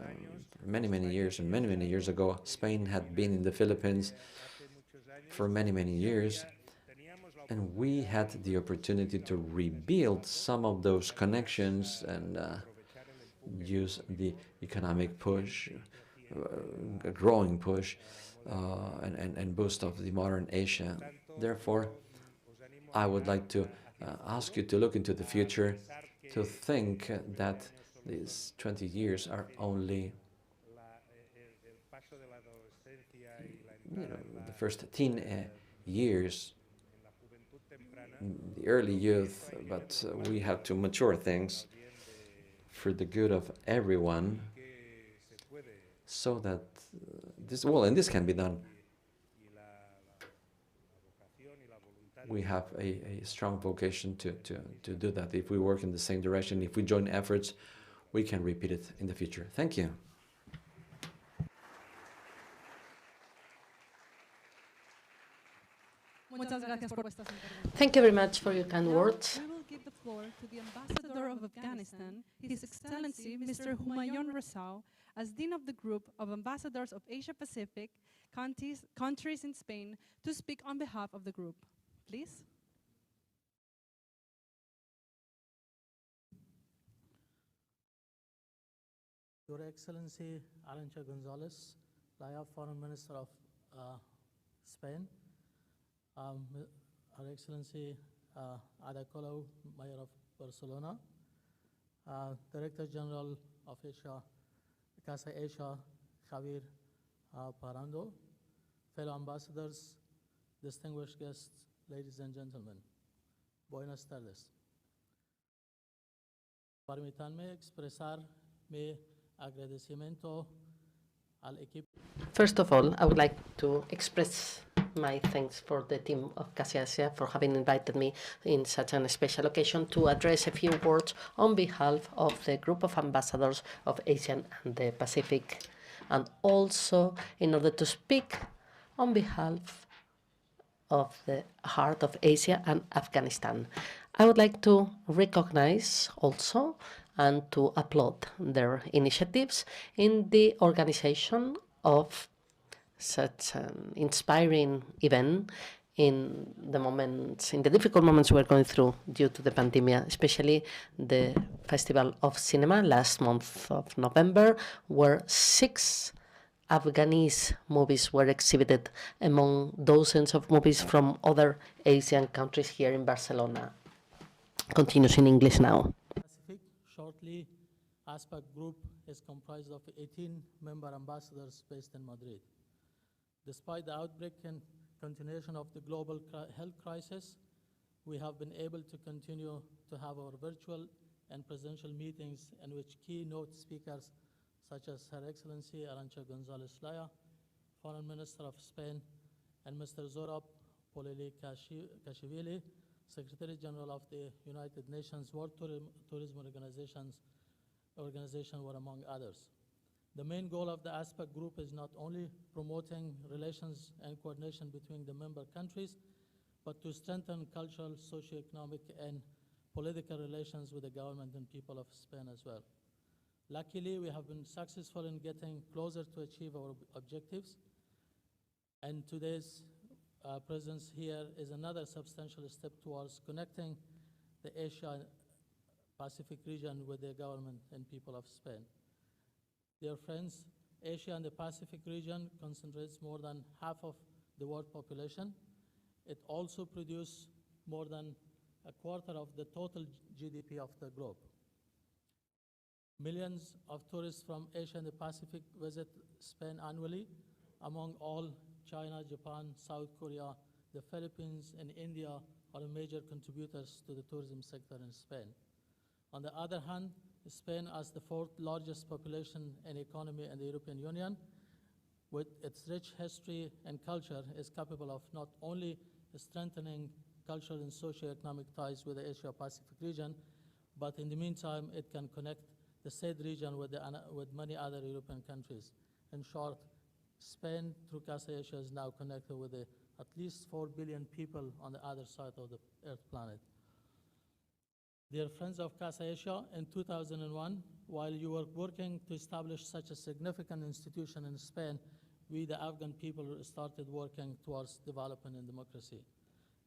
many years, and many years ago. Spain had been in the Philippines for many years, and we had the opportunity to rebuild some of those connections and use the economic push, a growing push, and boost of the modern Asia. Therefore, I would like to ask you to look into the future, to think that these 20 years are only, you know, the first teen years, the early youth, but we have to mature things for the good of everyone, so that this can be done. We have a strong vocation to do that. If we work in the same direction, if we join efforts, we can repeat it in the future. Thank you. Thank you very much for your kind words. We will give the floor to the Ambassador of Afghanistan, His Excellency Mr. Humayun Rasau, as Dean of the Group of Ambassadors of Asia-Pacific countries in Spain, to speak on behalf of the group. Please. Your Excellency Arancha González, Laya Foreign Minister of Spain, Her Excellency Colau, Mayor of Barcelona, Director General of Casa Asia, Javier Parando, fellow ambassadors, distinguished guests, ladies and gentlemen, buenas tardes. Permítanme expresar mi agradecimiento al equipo. First of all, I would like to express my thanks for the team of Casa Asia for having invited me in such a special occasion to address a few words on behalf of the group of ambassadors of Asia and the Pacific, and also in order to speak on behalf of the heart of Asia and Afghanistan. I would like to recognize also and to applaud their initiatives in the organization of such an inspiring event in the difficult moments we're going through due to the pandemic, especially the Festival of Cinema last month of November, where 6 Afghanese movies were exhibited among dozens of movies from other Asian countries here in Barcelona. Continues in English now. Pacific, shortly, ASPAC Group is comprised of 18 member ambassadors based in Madrid. Despite the outbreak and continuation of the global health crisis, we have been able to continue to have our virtual and presential meetings in which keynote speakers such as Her Excellency Arancha González Laya, Foreign Minister of Spain, and Mr. Zorab Poleli-Kashvili, Secretary General of the United Nations World Tourism Organization were among others. The main goal of the ASPAC Group is not only promoting relations and coordination between the member countries, but to strengthen cultural, socio-economic, and political relations with the government and people of Spain as well. Luckily, we have been successful in getting closer to achieve our objectives, and today's presence here is another substantial step towards connecting the Asia-Pacific region with the government and people of Spain. Dear friends, Asia and the Pacific region concentrates more than half of the world population. It also produces more than a quarter of the total GDP of the globe. Millions of tourists from Asia and the Pacific visit Spain annually. Among all, China, Japan, South Korea, the Philippines, and India are major contributors to the tourism sector in Spain. On the other hand, Spain, as the 4th largest population and economy in the European Union, with its rich history and culture, is capable of not only strengthening cultural and socio-economic ties with the Asia-Pacific region, but in the meantime, it can connect the said region with many other European countries. In short, Spain, through Casa Asia, is now connected with at least 4 billion people on the other side of the Earth planet. Dear friends of Casa Asia, in 2001, while you were working to establish such a significant institution in Spain, we, the Afghan people, started working towards development and democracy.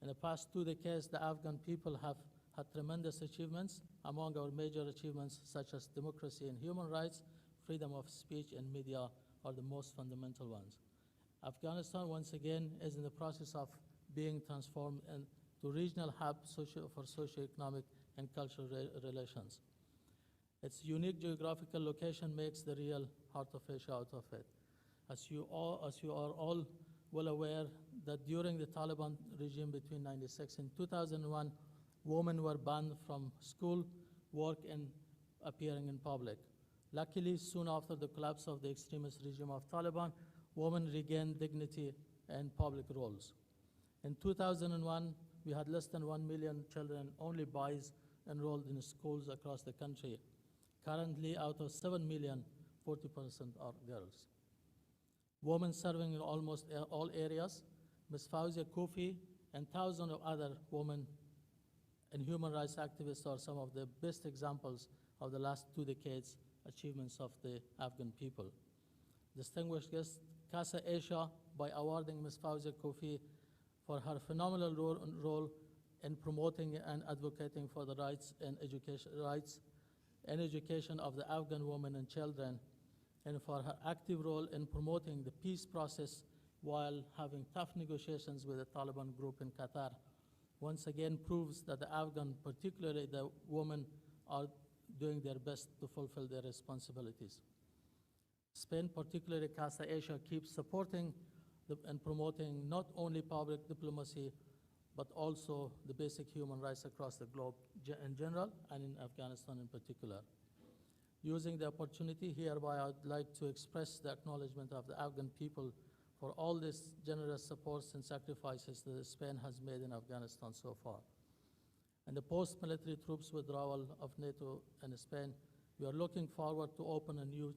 In the past 2 decades, the Afghan people have had tremendous achievements. Among our major achievements, such as democracy and human rights, freedom of speech and media are the most fundamental ones. Afghanistan, once again, is in the process of being transformed into a regional hub for socio-economic and cultural relations. Its unique geographical location makes the real heart of Asia out of it. As you are all well aware, that during the Taliban regime between 1996 and 2001, women were banned from school, work, and appearing in public. Luckily, soon after the collapse of the extremist regime of Taliban, women regained dignity and public roles. In 2001, we had less than 1 million children, only boys, enrolled in schools across the country. Currently, out of 7 million, 40% are girls. Women serving in almost all areas, Ms. Fawzia Koofi and thousands of other women and human rights activists are some of the best examples of the last 2 decades achievements of the Afghan people. Distinguished guests, Casa Asia, by awarding Ms. Fawzia Koofi for her phenomenal role in promoting and advocating for the rights and education of the Afghan women and children, and for her active role in promoting the peace process while having tough negotiations with the Taliban group in Qatar, once again proves that the Afghan, particularly the women, are doing their best to fulfill their responsibilities. Spain, particularly Casa Asia, keeps supporting and promoting not only public diplomacy, but also the basic human rights across the globe in general and in Afghanistan in particular. Using the opportunity hereby, I'd like to express the acknowledgement of the Afghan people for all these generous supports and sacrifices that Spain has made in Afghanistan so far. And the post-military troops withdrawal of NATO and Spain, we are looking forward to open a new,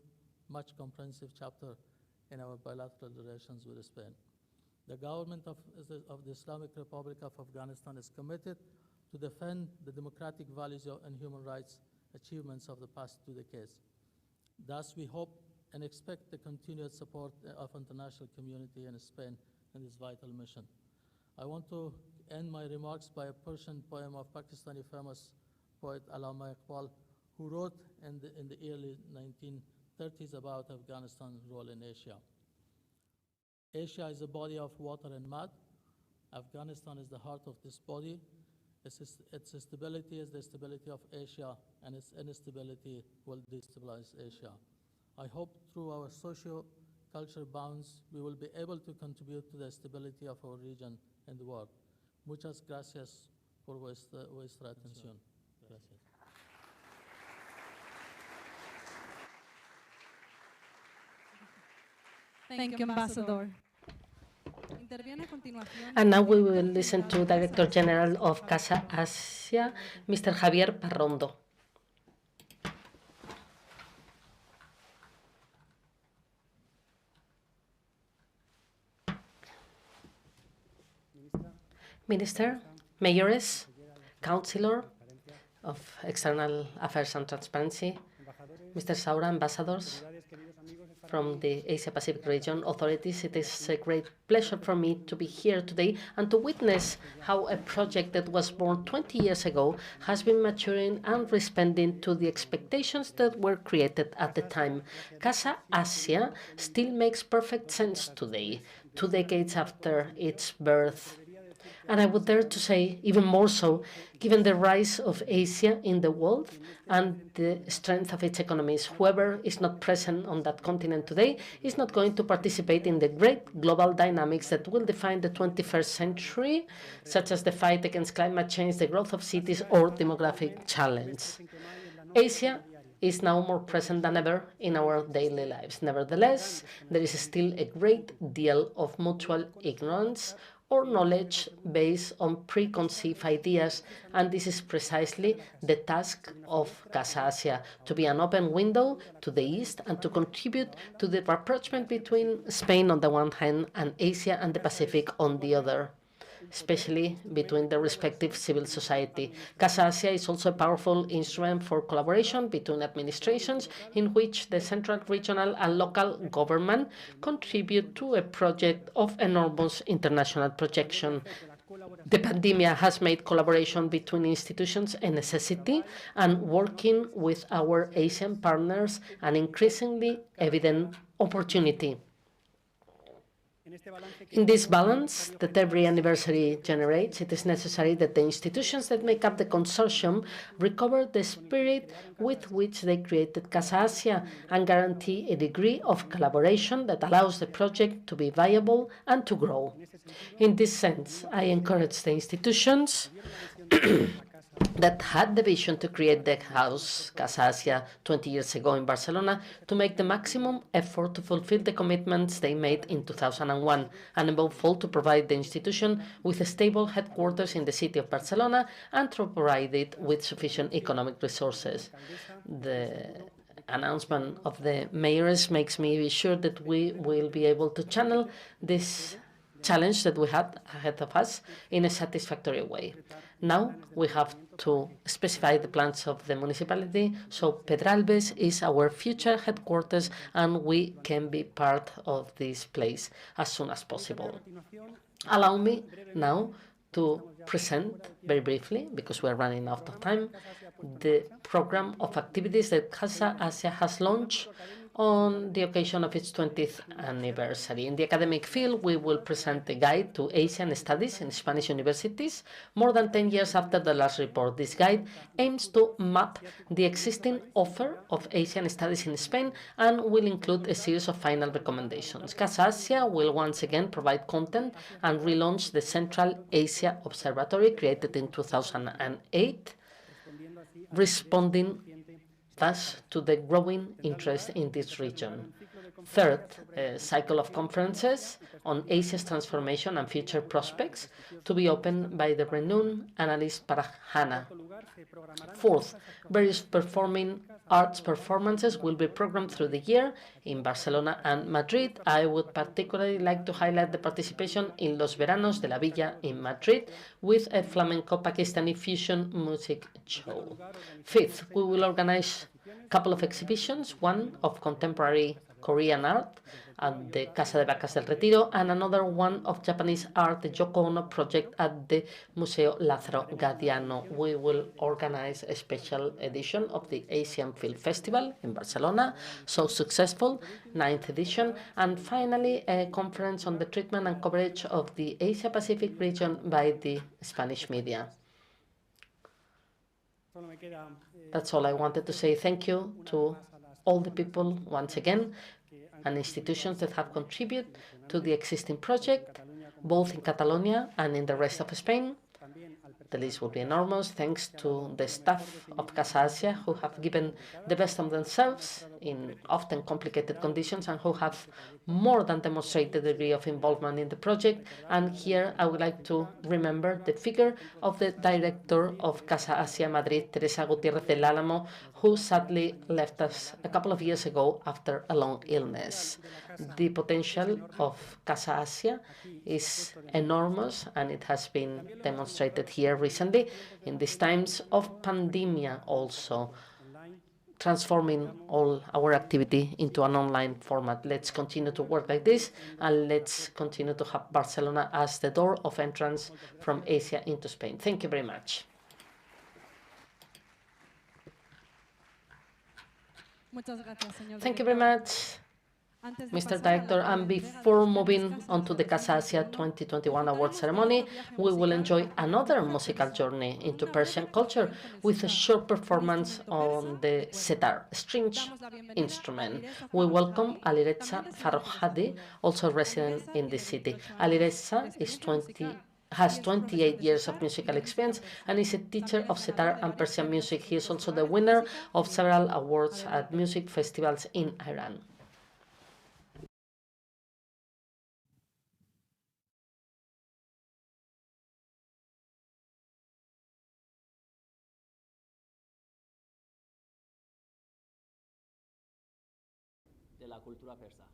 much comprehensive chapter in our bilateral relations with Spain. The government of the Islamic Republic of Afghanistan is committed to defend the democratic values and human rights achievements of the past 2 decades. Thus, we hope and expect the continued support of international community in Spain in this vital mission. I want to end my remarks by a Persian poem of Pakistani famous poet Allama Iqbal, who wrote in the early 1930s about Afghanistan's role in Asia. Asia is a body of water and mud. Afghanistan is the heart of this body. Its stability is the stability of Asia, and its instability will destabilize Asia. I hope through our socio-cultural bonds, we will be able to contribute to the stability of our region and the world. Muchas gracias por vuestra atención. Gracias. Thank you, Ambassador. And now we will listen to Director General of Casa Asia, Mr. Javier Parrondo. Minister, Mayores, Councillor of External Affairs and Transparency, Mr. Saura, ambassadors from the Asia-Pacific region, authorities, it is a great pleasure for me to be here today and to witness how a project that was born 20 years ago has been maturing and responding to the expectations that were created at the time. Casa Asia still makes perfect sense today, 2 decades after its birth. And I would dare to say even more so, given the rise of Asia in the world and the strength of its economies. Whoever is not present on that continent today is not going to participate in the great global dynamics that will define the 21st century, such as the fight against climate change, the growth of cities, or demographic challenge. Asia is now more present than ever in our daily lives. Nevertheless, there is still a great deal of mutual ignorance or knowledge based on preconceived ideas, and this is precisely the task of Casa Asia, to be an open window to the East and to contribute to the rapprochement between Spain on the one hand and Asia and the Pacific on the other, especially between the respective civil society. Casa Asia is also a powerful instrument for collaboration between administrations in which the central, regional, and local government contribute to a project of enormous international projection. The pandemic has made collaboration between institutions a necessity, and working with our Asian partners an increasingly evident opportunity. In this balance that every anniversary generates, it is necessary that the institutions that make up the consortium recover the spirit with which they created Casa Asia and guarantee a degree of collaboration that allows the project to be viable and to grow. In this sense, I encourage the institutions that had the vision to create the house, Casa Asia, 20 years ago in Barcelona, to make the maximum effort to fulfill the commitments they made in 2001, and above all to provide the institution with a stable headquarters in the city of Barcelona and to provide it with sufficient economic resources. The announcement of the mayors makes me be sure that we will be able to channel this challenge that we had ahead of us in a satisfactory way. Now we have to specify the plans of the municipality, so Pedralbes is our future headquarters and we can be part of this place as soon as possible. Allow me now to present very briefly, because we're running out of time, the program of activities that Casa Asia has launched on the occasion of its 20th anniversary. In the academic field, we will present a guide to Asian studies in Spanish universities more than 10 years after the last report. This guide aims to map the existing offer of Asian studies in Spain and will include a series of final recommendations. Casa Asia will once again provide content and relaunch the Central Asia Observatory created in 2008, responding thus to the growing interest in this region. Third, a cycle of conferences on Asia's transformation and future prospects to be opened by the renowned analyst Parag. Fourth, various performing arts performances will be programmed through the year in Barcelona and Madrid. I would particularly like to highlight the participation in Los Veranos de la Villa in Madrid with a flamenco Pakistani fusion music show. Fifth, we will organize a couple of exhibitions, one of contemporary Korean art at the Casa de Vacas del Retiro, and another one of Japanese art, the Yoko Ono project at the Museo Lázaro Gadiano. We will organize a special edition of the Asian Film Festival in Barcelona, so successful, 9th edition, and finally a conference on the treatment and coverage of the Asia-Pacific region by the Spanish media. That's all I wanted to say. Thank you to all the people once again and institutions that have contributed to the existing project, both in Catalonia and in the rest of Spain. The list would be enormous, thanks to the staff of Casa Asia, who have given the best of themselves in often complicated conditions and who have more than demonstrated the degree of involvement in the project. And here I would like to remember the figure of the director of Casa Asia Madrid, Teresa Gutiérrez del Álamo, who sadly left us a couple of years ago after a long illness. The potential of Casa Asia is enormous, and it has been demonstrated here recently in these times of pandemia also, transforming all our activity into an online format. Let's continue to work like this, and let's continue to have Barcelona as the door of entrance from Asia into Spain. Thank you very much. Thank you very much, Mr. Director, and before moving on to the Casa Asia 2021 award ceremony, we will enjoy another musical journey into Persian culture with a short performance on the setar, string instrument. We welcome Alireza Farrokhadi, also resident in the city. Alireza has 28 years of musical experience and is a teacher of setar and Persian music. He is also the winner of several awards at music festivals in Iran. De la cultura persa.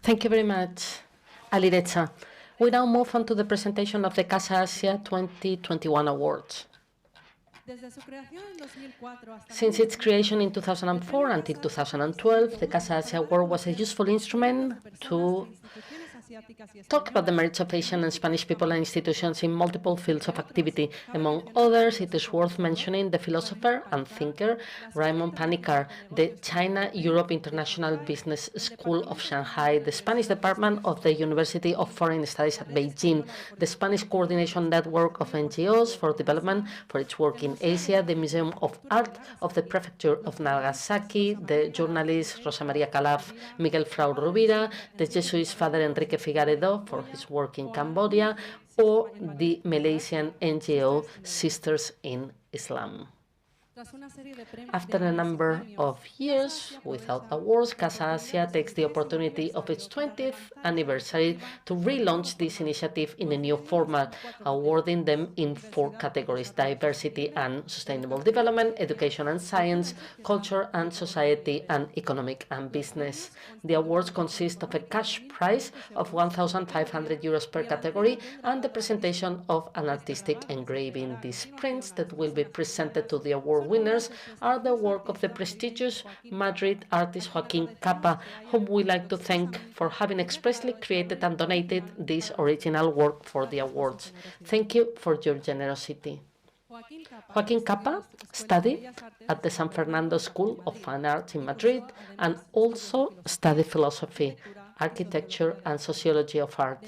Thank you very much, Aliretsa. We now move on to the presentation of the Casa Asia 2021 awards. Since its creation in 2004 until 2012, the Casa Asia Award was a useful instrument to talk about the merits of Asian and Spanish people and institutions in multiple fields of activity. Among others, it is worth mentioning the philosopher and thinker Raymond Panikkar, the China-Europe International Business School of Shanghai, the Spanish Department of the University of Foreign Studies at Beijing, the Spanish Coordination Network of NGOs for Development for its work in Asia, the Museum of Art of the Prefecture of Nagasaki, the journalist Rosa Maria Calaf, Miguel Frau Rovira, the Jesuit Father Enrique Figaredo for his work in Cambodia, or the Malaysian NGO Sisters in Islam. After a number of years without awards, Casa Asia takes the opportunity of its 20th anniversary to relaunch this initiative in a new format, awarding them in 4 categories: diversity and sustainable development, education and science, culture and society, and economic and business. The awards consist of a cash prize of 1,500 euros per category and the presentation of an artistic engraving. These prints that will be presented to the award winners are the work of the prestigious Madrid artist Joaquín Capa, whom we like to thank for having expressly created and donated this original work for the awards. Thank you for your generosity. Joaquín Capa studied at the San Fernando School of Fine Arts in Madrid and also studied philosophy, architecture, and sociology of art.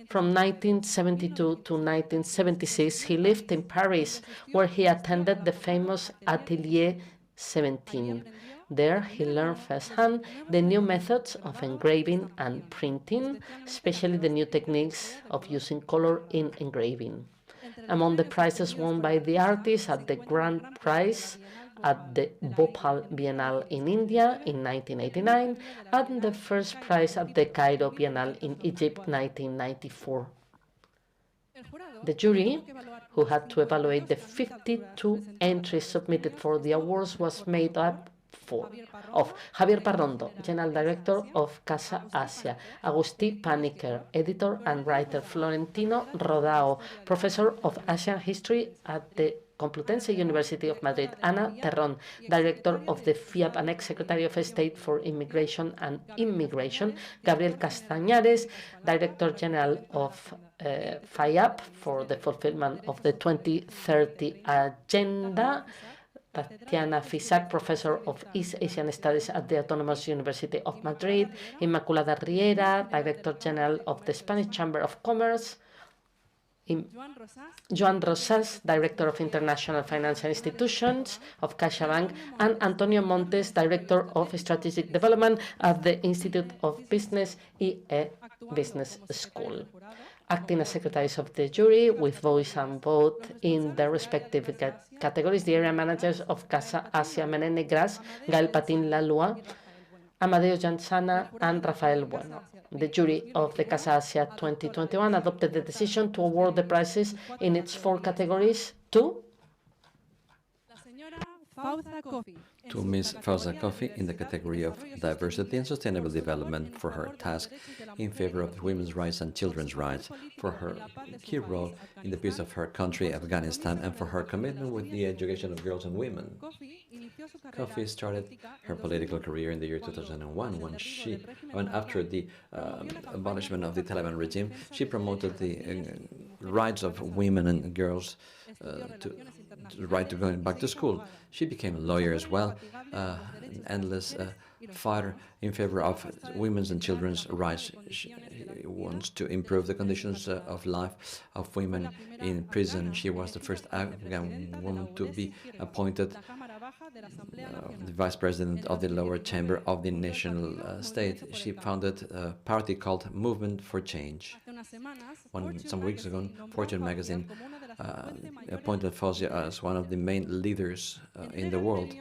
From 1972 to 1976, he lived in Paris, where he attended the famous Atelier 17. There, he learned firsthand the new methods of engraving and printing, especially the new techniques of using color in engraving. Among the prizes won by the artist at the Grand Prize at the Bhopal Biennale in India in 1989, and the first prize at the Cairo Biennale in Egypt 1994. The jury, who had to evaluate the 52 entries submitted for the awards, was made up of Javier Parrondo, General Director of Casa Asia, Agustí Panikkar, Editor and Writer, Florentino Rodao, Professor of Asian History at the Complutense University of Madrid, Ana Terrón, Director of the FIAP and ex-Secretary of State for Immigration and Immigration, Gabriel Castañares, Director General of FIAP for the fulfillment of the 2030 Agenda, Tatiana Fisac, Professor of East Asian Studies at the Autonomous University of Madrid, Inmaculada Riera, Director General of the Spanish Chamber of Commerce, Joan Rosas, Director of International Financial Institutions of CaixaBank, and Antonio Montes, Director of Strategic Development at the Institute of Business, IE Business School. Acting as secretaries of the jury with voice and vote in their respective categories, the area managers of Casa Asia, Mené Negras, Gael Patín Lalua, Amadeo Jansana, and Rafael Bueno. The jury of the Casa Asia 2021 adopted the decision to award the prizes in its 4 categories to Ms. Fauza Kofi in the category of Diversity and Sustainable Development for her task in favor of women's rights and children's rights, for her key role in the peace of her country, Afghanistan, and for her commitment with the education of girls and women. Kofi started her political career in the year 2001 when after the abolishment of the Taliban regime, she promoted the rights of women and girls to the right to going back to school. She became a lawyer as well, an endless fighter in favor of women's and children's rights. She wants to improve the conditions of life of women in prison. She was the first Afghan woman to be appointed the vice president of the lower chamber of the national state. She founded a party called Movement for Change. Some weeks ago, Fortune magazine appointed Fauza as one of the main leaders in the world.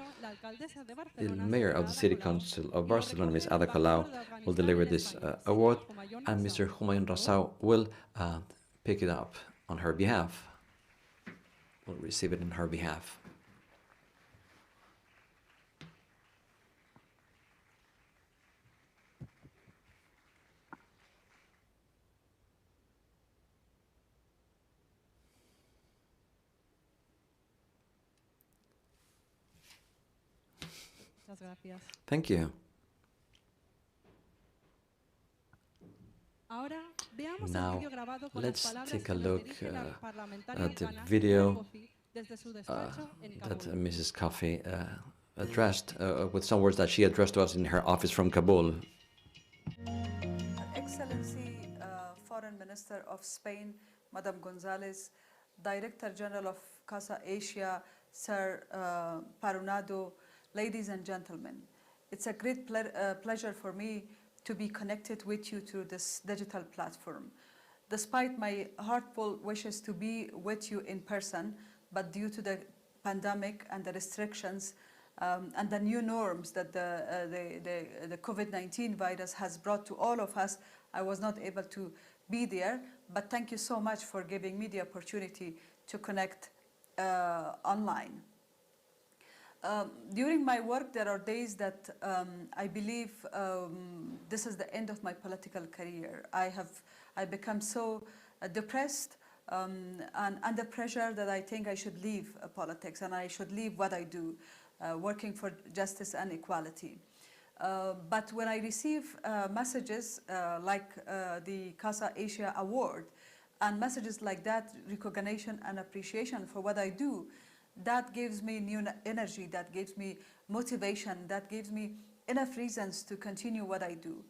The mayor of the City Council of Barcelona, Ms. Ada Colau, will deliver this award, and Mr. Humayun Rasau will pick it up on her behalf, will receive it on her behalf. Muchas gracias. Thank you. Ahora veamos el Now, vídeo grabado con las let's palabras take que a nos look dirige la parlamentaria at the afgana video Coffee desde su despacho en that Kabul. Mrs. Coffey addressed, with some words that she addressed to us in her office from Kabul. Her Excellency, Foreign Minister of Spain, Madam González, Director General of Casa Asia, Sir Parunado, ladies and gentlemen, it's a great pleasure for me to be connected with you through this digital platform. Despite my heartfelt wishes to be with you in person, but due to the pandemic and the restrictions and the new norms that the COVID-19 virus has brought to all of us, I was not able to be there. But thank you so much for giving me the opportunity to connect online. During my work, there are days that I believe this is the end of my political career. I become so depressed and under pressure that I think I should leave politics and I should leave what I do, working for justice and equality. But when I receive messages like the Casa Asia Award and messages like that, recognition and appreciation for what I do, that gives me new energy, that gives me motivation, that gives me enough reasons to continue what I do.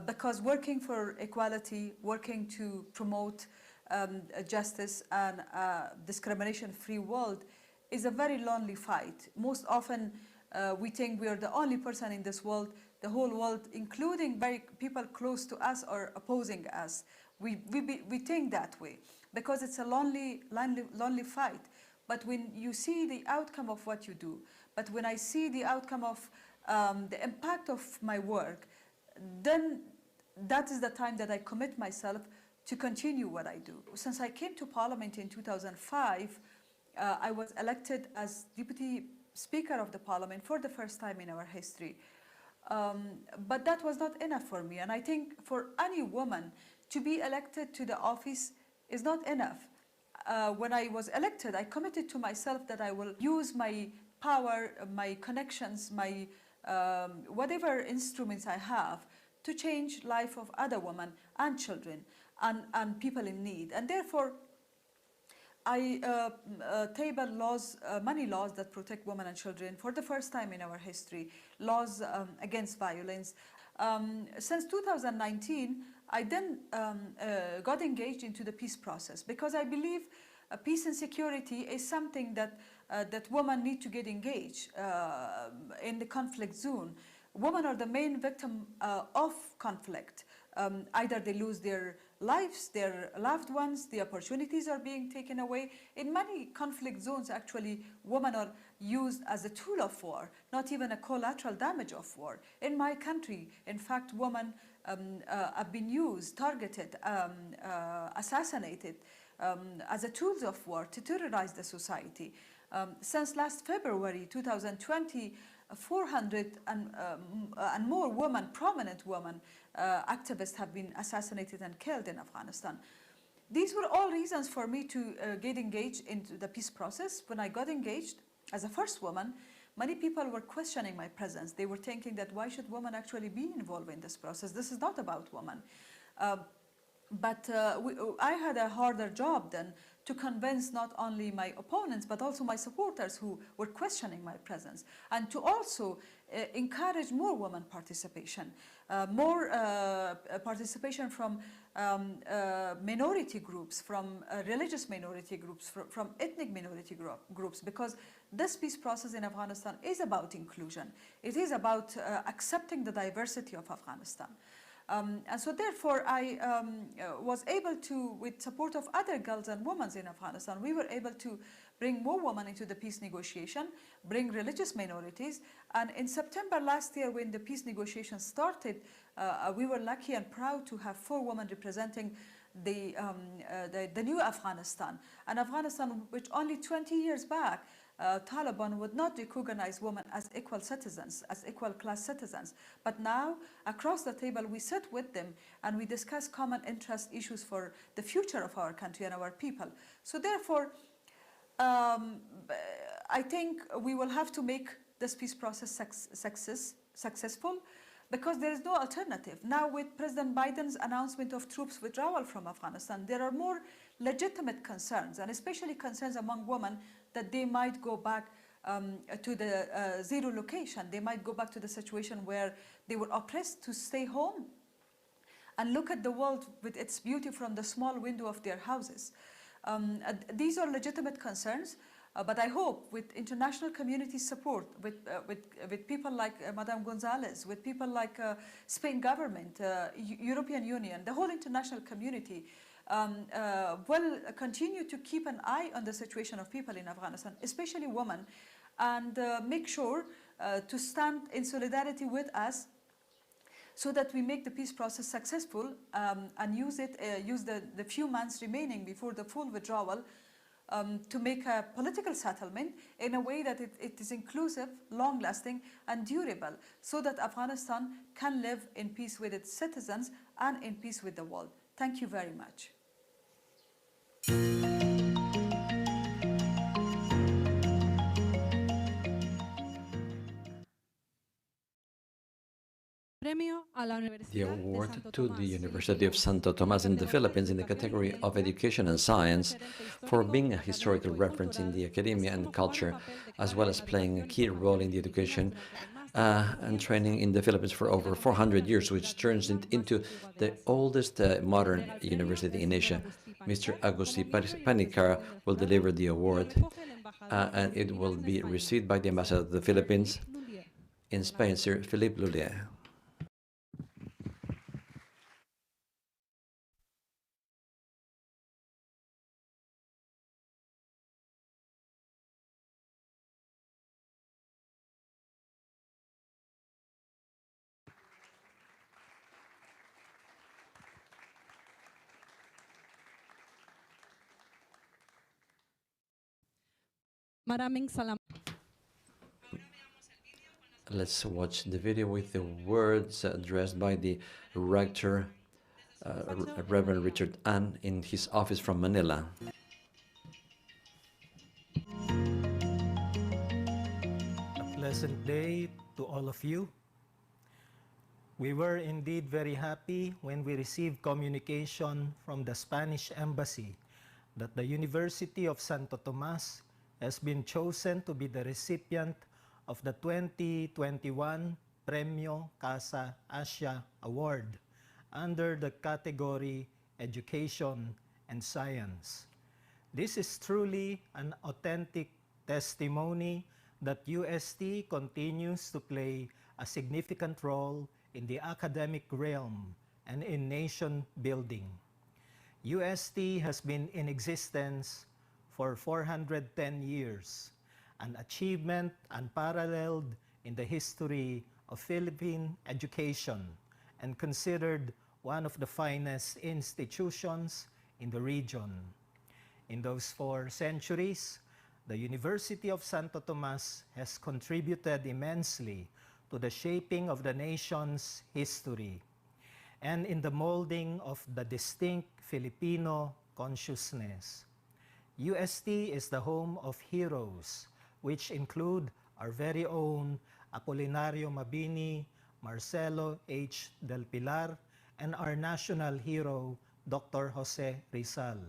Because working for equality, working to promote justice and discrimination-free world is a very lonely fight. Most often we think we are the only person in this world, the whole world, including people close to us, are opposing us. We think that way because it's a lonely fight. But when you see the outcome of what you do, but when I see the outcome of the impact of my work, then that is the time that I commit myself to continue what I do. Since I came to Parliament in 2005, I was elected as Deputy Speaker of the Parliament for the first time in our history. But that was not enough for me, and I think for any woman to be elected to the office is not enough. When I was elected, I committed to myself that I will use my power, my connections, my whatever instruments I have to change life of other women and children and people in need. And therefore, I tabled laws, many laws that protect women and children for the first time in our history, laws against violence. Since 2019, I then got engaged into the peace process because I believe peace and security is something that women need to get engaged in the conflict zone. Women are the main victim of conflict. Either they lose their lives, their loved ones, the opportunities are being taken away. In many conflict zones, actually, women are used as a tool of war, not even a collateral damage of war. In my country, in fact, women have been used, targeted, assassinated as a tools of war to terrorize the society. Since last February 2020, 400 and more women, prominent women, activists have been assassinated and killed in Afghanistan. These were all reasons for me to get engaged into the peace process. When I got engaged as a first woman, many people were questioning my presence. They were thinking that why should women actually be involved in this process? This is not about women. But I had a harder job then to convince not only my opponents but also my supporters who were questioning my presence, and to also encourage more women participation, more participation from minority groups, from religious minority groups, from ethnic minority groups, because this peace process in Afghanistan is about inclusion. It is about accepting the diversity of Afghanistan. And so therefore I was able to, with support of other girls and women in Afghanistan, we were able to bring more women into the peace negotiation, bring religious minorities. And in September last year, when the peace negotiations started, we were lucky and proud to have 4 women representing the new Afghanistan. An Afghanistan which only 20 years back, Taliban would not recognize women as equal citizens, as equal class citizens. But now, across the table, we sit with them and we discuss common interest issues for the future of our country and our people. So therefore, I think we will have to make this peace process successful, because there is no alternative. Now, with President Biden's announcement of troops withdrawal from Afghanistan, there are more legitimate concerns, and especially concerns among women, that they might go back to the zero location. They might go back to the situation where they were oppressed to stay home and look at the world with its beauty from the small window of their houses. These are legitimate concerns, but I hope with international community support, with people like Madame González, with people like Spain government, European Union, the whole international community will continue to keep an eye on the situation of people in Afghanistan, especially women, and make sure to stand in solidarity with us, so that we make the peace process successful, and use the few months remaining before the full withdrawal to make a political settlement in a way that it is inclusive, long-lasting, and durable, so that Afghanistan can live in peace with its citizens and in peace with the world. Thank you very much. The award to the University of Santo Tomas in the Philippines in the category of Education and Science for being a historical reference in the academia and culture, as well as playing a key role in the education and training in the Philippines for over 400 years, which turns it into the oldest modern university in Asia. Mr. Agusti Panicara will deliver the award, and it will be received by the Ambassador of the Philippines in Spain, Sir Philippe Lullier. Let's watch the video with the words addressed by the rector, Reverend Richard An, in his office from Manila. A pleasant day to all of you. We were indeed very happy when we received communication from the Spanish Embassy that the University of Santo Tomas has been chosen to be the recipient of the 2021 Premio Casa Asia Award under the category Education and Science. This is truly an authentic testimony that UST continues to play a significant role in the academic realm and in nation building. UST has been in existence for 410 years, an achievement unparalleled in the history of Philippine education and considered one of the finest institutions in the region. In those 4 centuries, the University of Santo Tomas has contributed immensely to the shaping of the nation's history and in the molding of the distinct Filipino consciousness. UST is the home of heroes, which include our very own Apolinario Mabini, Marcelo H. Del Pilar, and our national hero, Dr. Jose Rizal.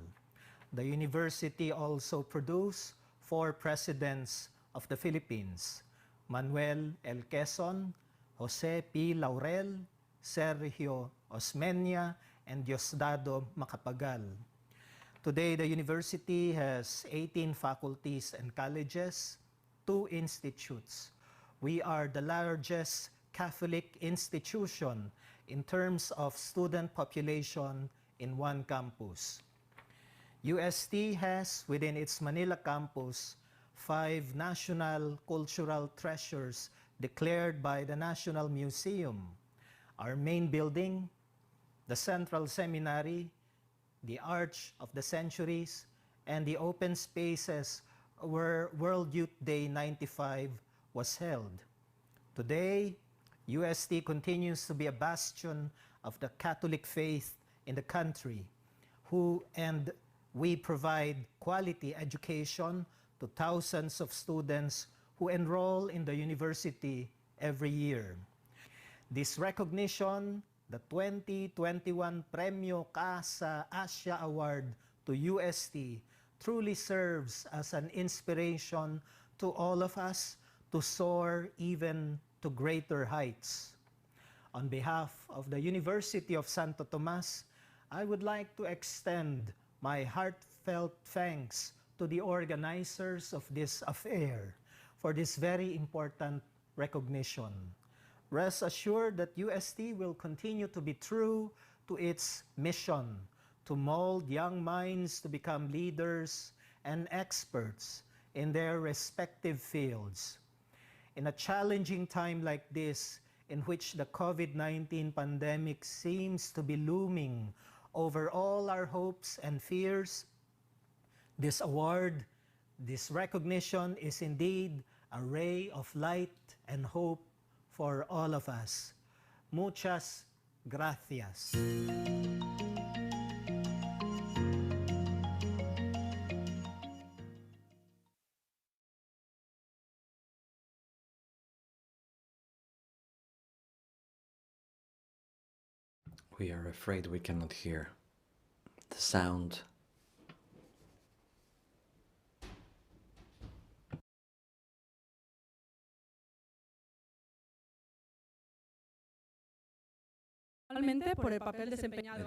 The university also produced 4 presidents of the Philippines: Manuel L. Quezon, Jose P. Laurel, Sergio Osmeña, and Diosdado Macapagal. Today, the university has 18 faculties and colleges, 2 institutes. We are the largest Catholic institution in terms of student population in one campus. UST has within its Manila campus 5 national cultural treasures declared by the National Museum: our main building, the Central Seminary, the Arch of the Centuries, and the open spaces where World Youth Day 95 was held. Today, UST continues to be a bastion of the Catholic faith in the country, and we provide quality education to thousands of students who enroll in the university every year. This recognition, the 2021 Premio Casa Asia Award to UST, truly serves as an inspiration to all of us to soar even to greater heights. On behalf of the University of Santo Tomas, I would like to extend my heartfelt thanks to the organizers of this affair for this very important recognition. Rest assured that UST will continue to be true to its mission to mold young minds to become leaders and experts in their respective fields. In a challenging time like this, in which the COVID-19 pandemic seems to be looming over all our hopes and fears, this award, this recognition is indeed a ray of light and hope for all of us. Muchas gracias. We are afraid we cannot hear the sound.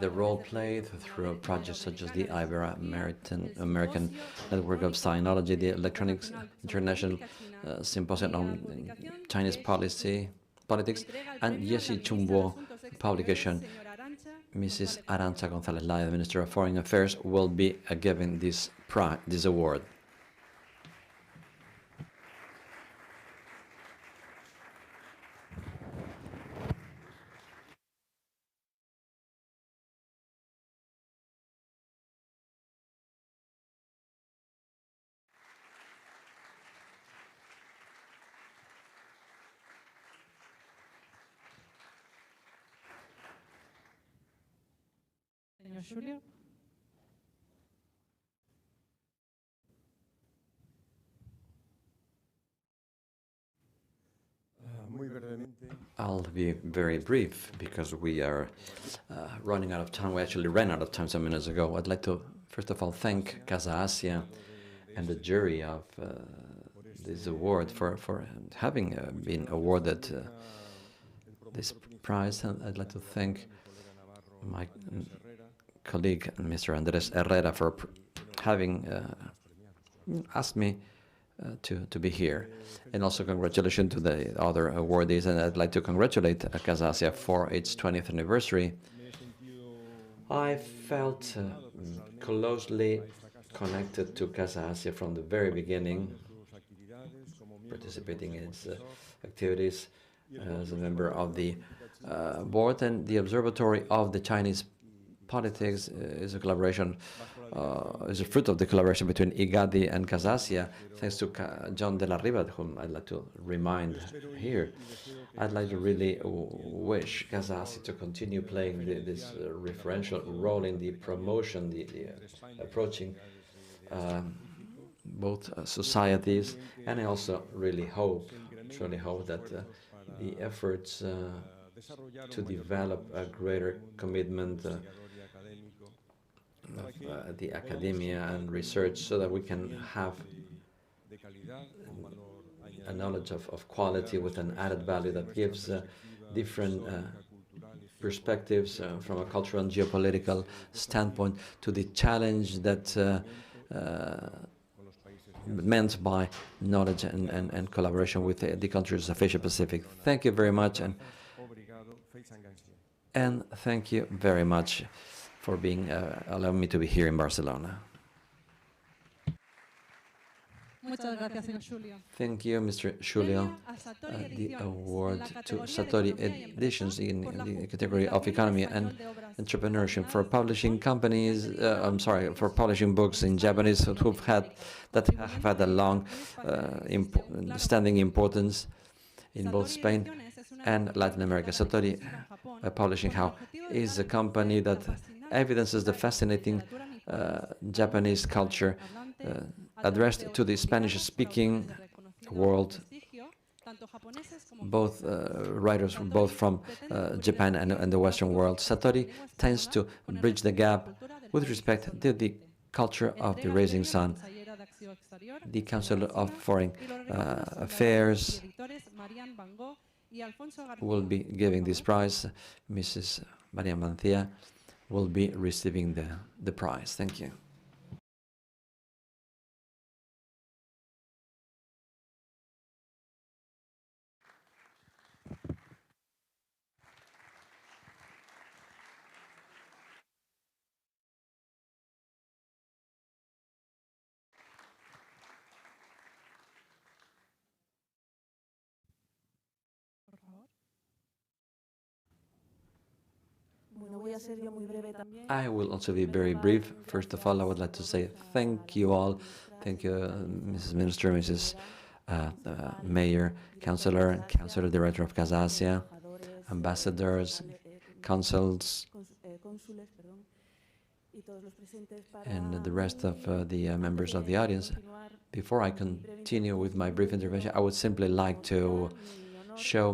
The role played through projects such as the Ibero-American Network of Sinology, the Electronics International Symposium on Chinese Politics, and Yesi Chumbo publication. Mrs. Arancha González, Laya, the Minister of Foreign Affairs, will be giving this award. Señor Julio. I'll be very brief because we are running out of time. We actually ran out of time some minutes ago. I'd like to, first of all, thank Casa Asia and the jury of this award for having been awarded this prize. And I'd like to thank my colleague, Mr. Andres Herrera, for having asked me to be here. And also congratulations to the other awardees. And I'd like to congratulate Casa Asia for its 20th anniversary. I felt closely connected to Casa Asia from the very beginning, participating in its activities as a member of the board, and the Observatory of the Chinese Politics is a collaboration, is a fruit of the collaboration between IGADI and Casa Asia, thanks to John de la Riva, whom I'd like to remind here. I'd like to really wish Casa Asia to continue playing this referential role in the promotion, the approaching both societies, and I also really hope, truly hope that the efforts to develop a greater commitment of the academia and research, so that we can have a knowledge of quality with an added value that gives different perspectives from a cultural and geopolitical standpoint to the challenge that meant by knowledge and collaboration with the countries of Asia Pacific. Thank you very much, and thank you very much for being allowing me to be here in Barcelona. Thank you, Mr. Julio. The award to Satori Editions in the category of economy and entrepreneurship for publishing companies. For publishing books in Japanese that have had a long standing importance in both Spain and Latin America. Satori Publishing House is a company that evidences the fascinating Japanese culture addressed to the Spanish-speaking world. Both writers both from Japan and the Western world. Satori tends to bridge the gap with respect to the culture of the rising sun. The Council of Foreign Affairs will be giving this prize. Mrs. Maria Mancia will be receiving the prize. Thank you. I will also be very brief. First of all, I would like to say thank you all. Thank you, Mrs. Minister, Mrs. Mayor, Councillor, Councillor Director of Casa Asia, ambassadors, consuls, and the rest of the members of the audience. Before I continue with my brief intervention, I would simply like to show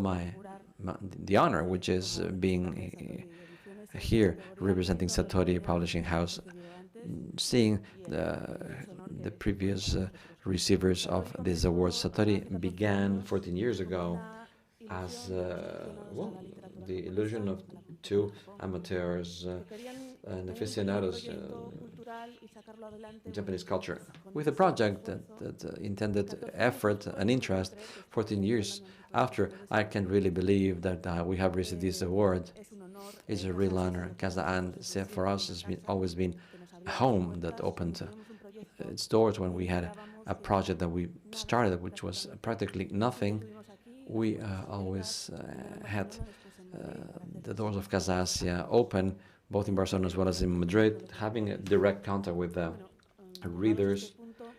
the honor, which is being here representing Satori Publishing House, seeing the previous receivers of these awards. Satori began 14 years ago as well, the illusion of two amateurs and aficionados in Japanese culture, with a project that intended effort and interest. 14 years after, I can really believe that we have received this award. It's a real honor. Casa Asia for us has always been a home that opened its doors when we had a project that we started, which was practically nothing. We always had the doors of Casa Asia open, both in Barcelona as well as in Madrid, having a direct contact with readers.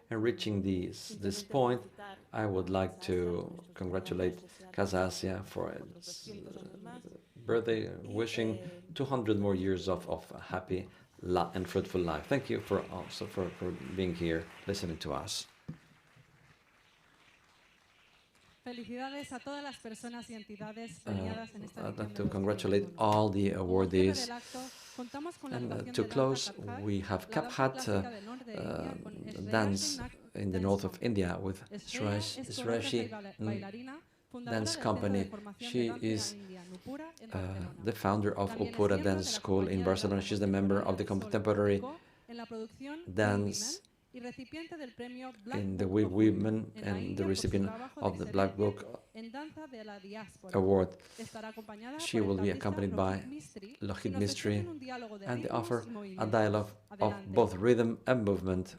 And reaching this point, I would like to congratulate Casa Asia for its birthday, wishing 200 more years of happy and fruitful life. Thank you for being here, listening to us. I'd like to congratulate all the awardees. And to close, we have Kaphat dance in the north of India with Srashi Dance Company. She is the founder of Upura Dance School in Barcelona. She's the member of the contemporary dance in the Women and the recipient of the Black Book Award. She will be accompanied by Lohit Mistry, and they offer a dialogue of both rhythm and movement.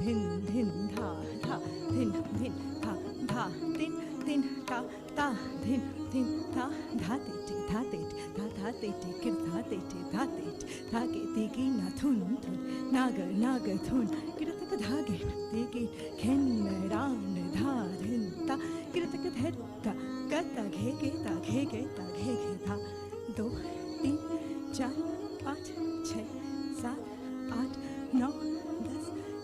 din din tha tha din din tha tha din din tha tha din din tha tha te te tha te tha tha te te kir tha te te tha te tha ke te ki na thun thun naga naga thun kir te ka dha ge te ki khen ran dha din ta kir te ka dha ta ka ta ge ta ge tha 2 3 4 5 6 7 8 9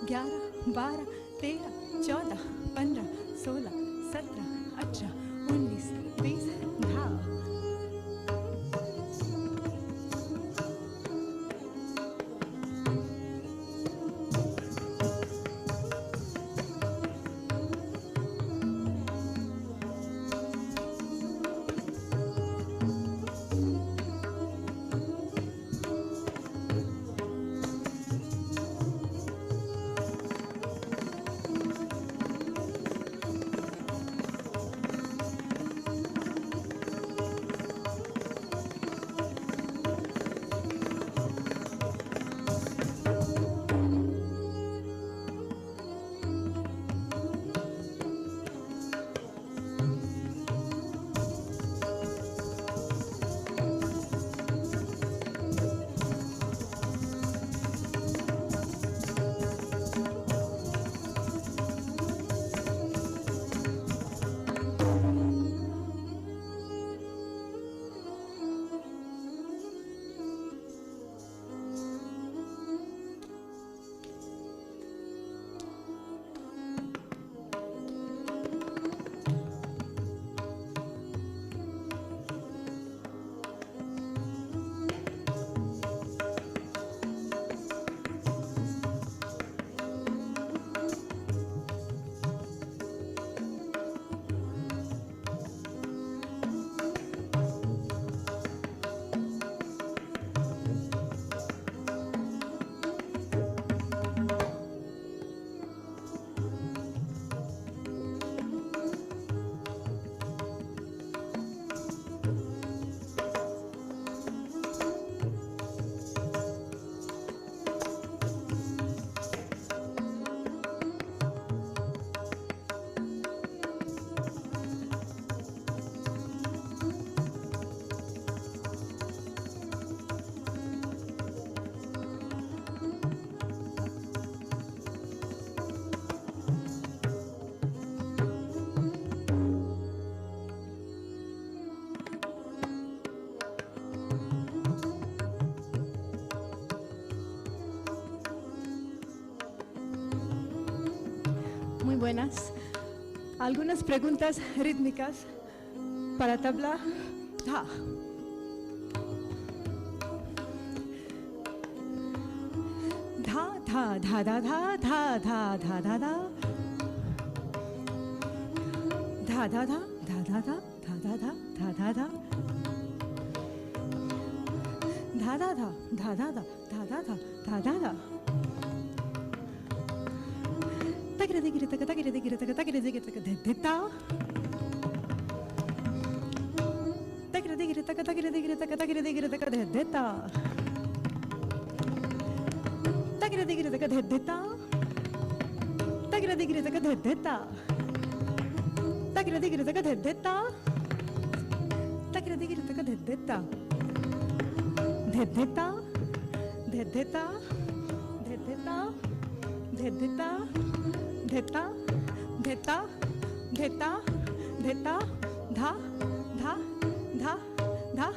10 11 12 13 14 15 16 17 18 19 20 धा Muy buenas. Algunas preguntas rítmicas para tabla. Tha. Tha tha tha tha tha tha tha tha tha tha. Tha tha tha tha tha tha tha tha tha tha tha tha. Tha tha tha tha tha tha tha tha tha tha tha tha. Takira takira taka takira takira taka takira takira taka detta. Takira takira taka takira takira taka takira takira taka detta. Takira takira taka detta. Takira takira taka detta. Takira takira taka detta. Takira takira taka detta. Detta. Detta. Detta. Detta. Detta, detta, detta, detta, dha, dha, dha, dha,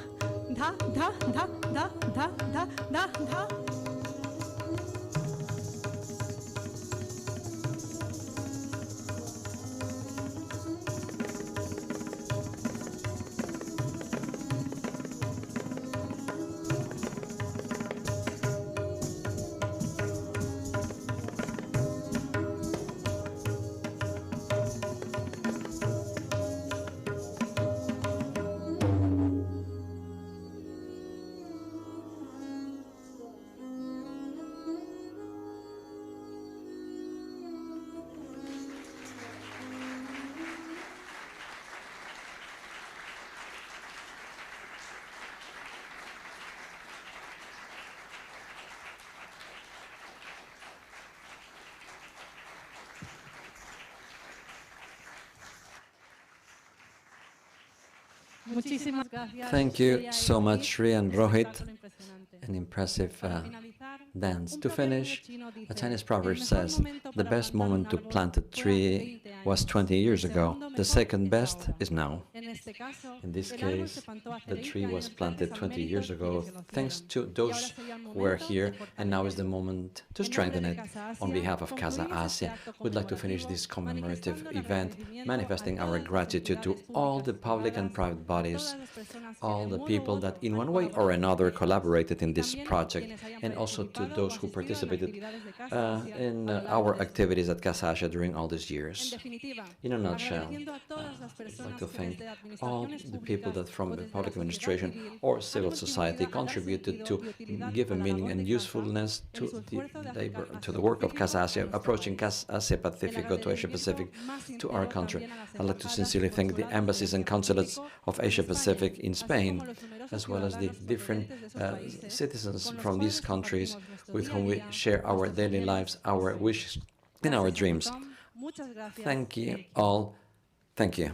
dha, dha, dha, dha, dha, dha, dha, dha. Thank you so much, Sri and Rohit. An impressive dance. To finish, a Chinese proverb says, the best moment to plant a tree was 20 years ago. The second best is now. In this case, the tree was planted 20 years ago thanks to those who were here, and now is the moment to strengthen it. On behalf of Casa Asia, we'd like to finish this commemorative event manifesting our gratitude to all the public and private bodies, all the people that in one way or another collaborated in this project, and also to those who participated in our activities at Casa Asia during all these years. In a nutshell, I'd like to thank all the people that from the public administration or civil society contributed to give a meaning and usefulness to the work of Casa Asia, approaching Casa Asia Pacifico to Asia Pacific to our country. I'd like to sincerely thank the embassies and consulates of Asia Pacific in Spain, as well as the different citizens from these countries with whom we share our daily lives, our wishes, and our dreams. Thank you all. Thank you.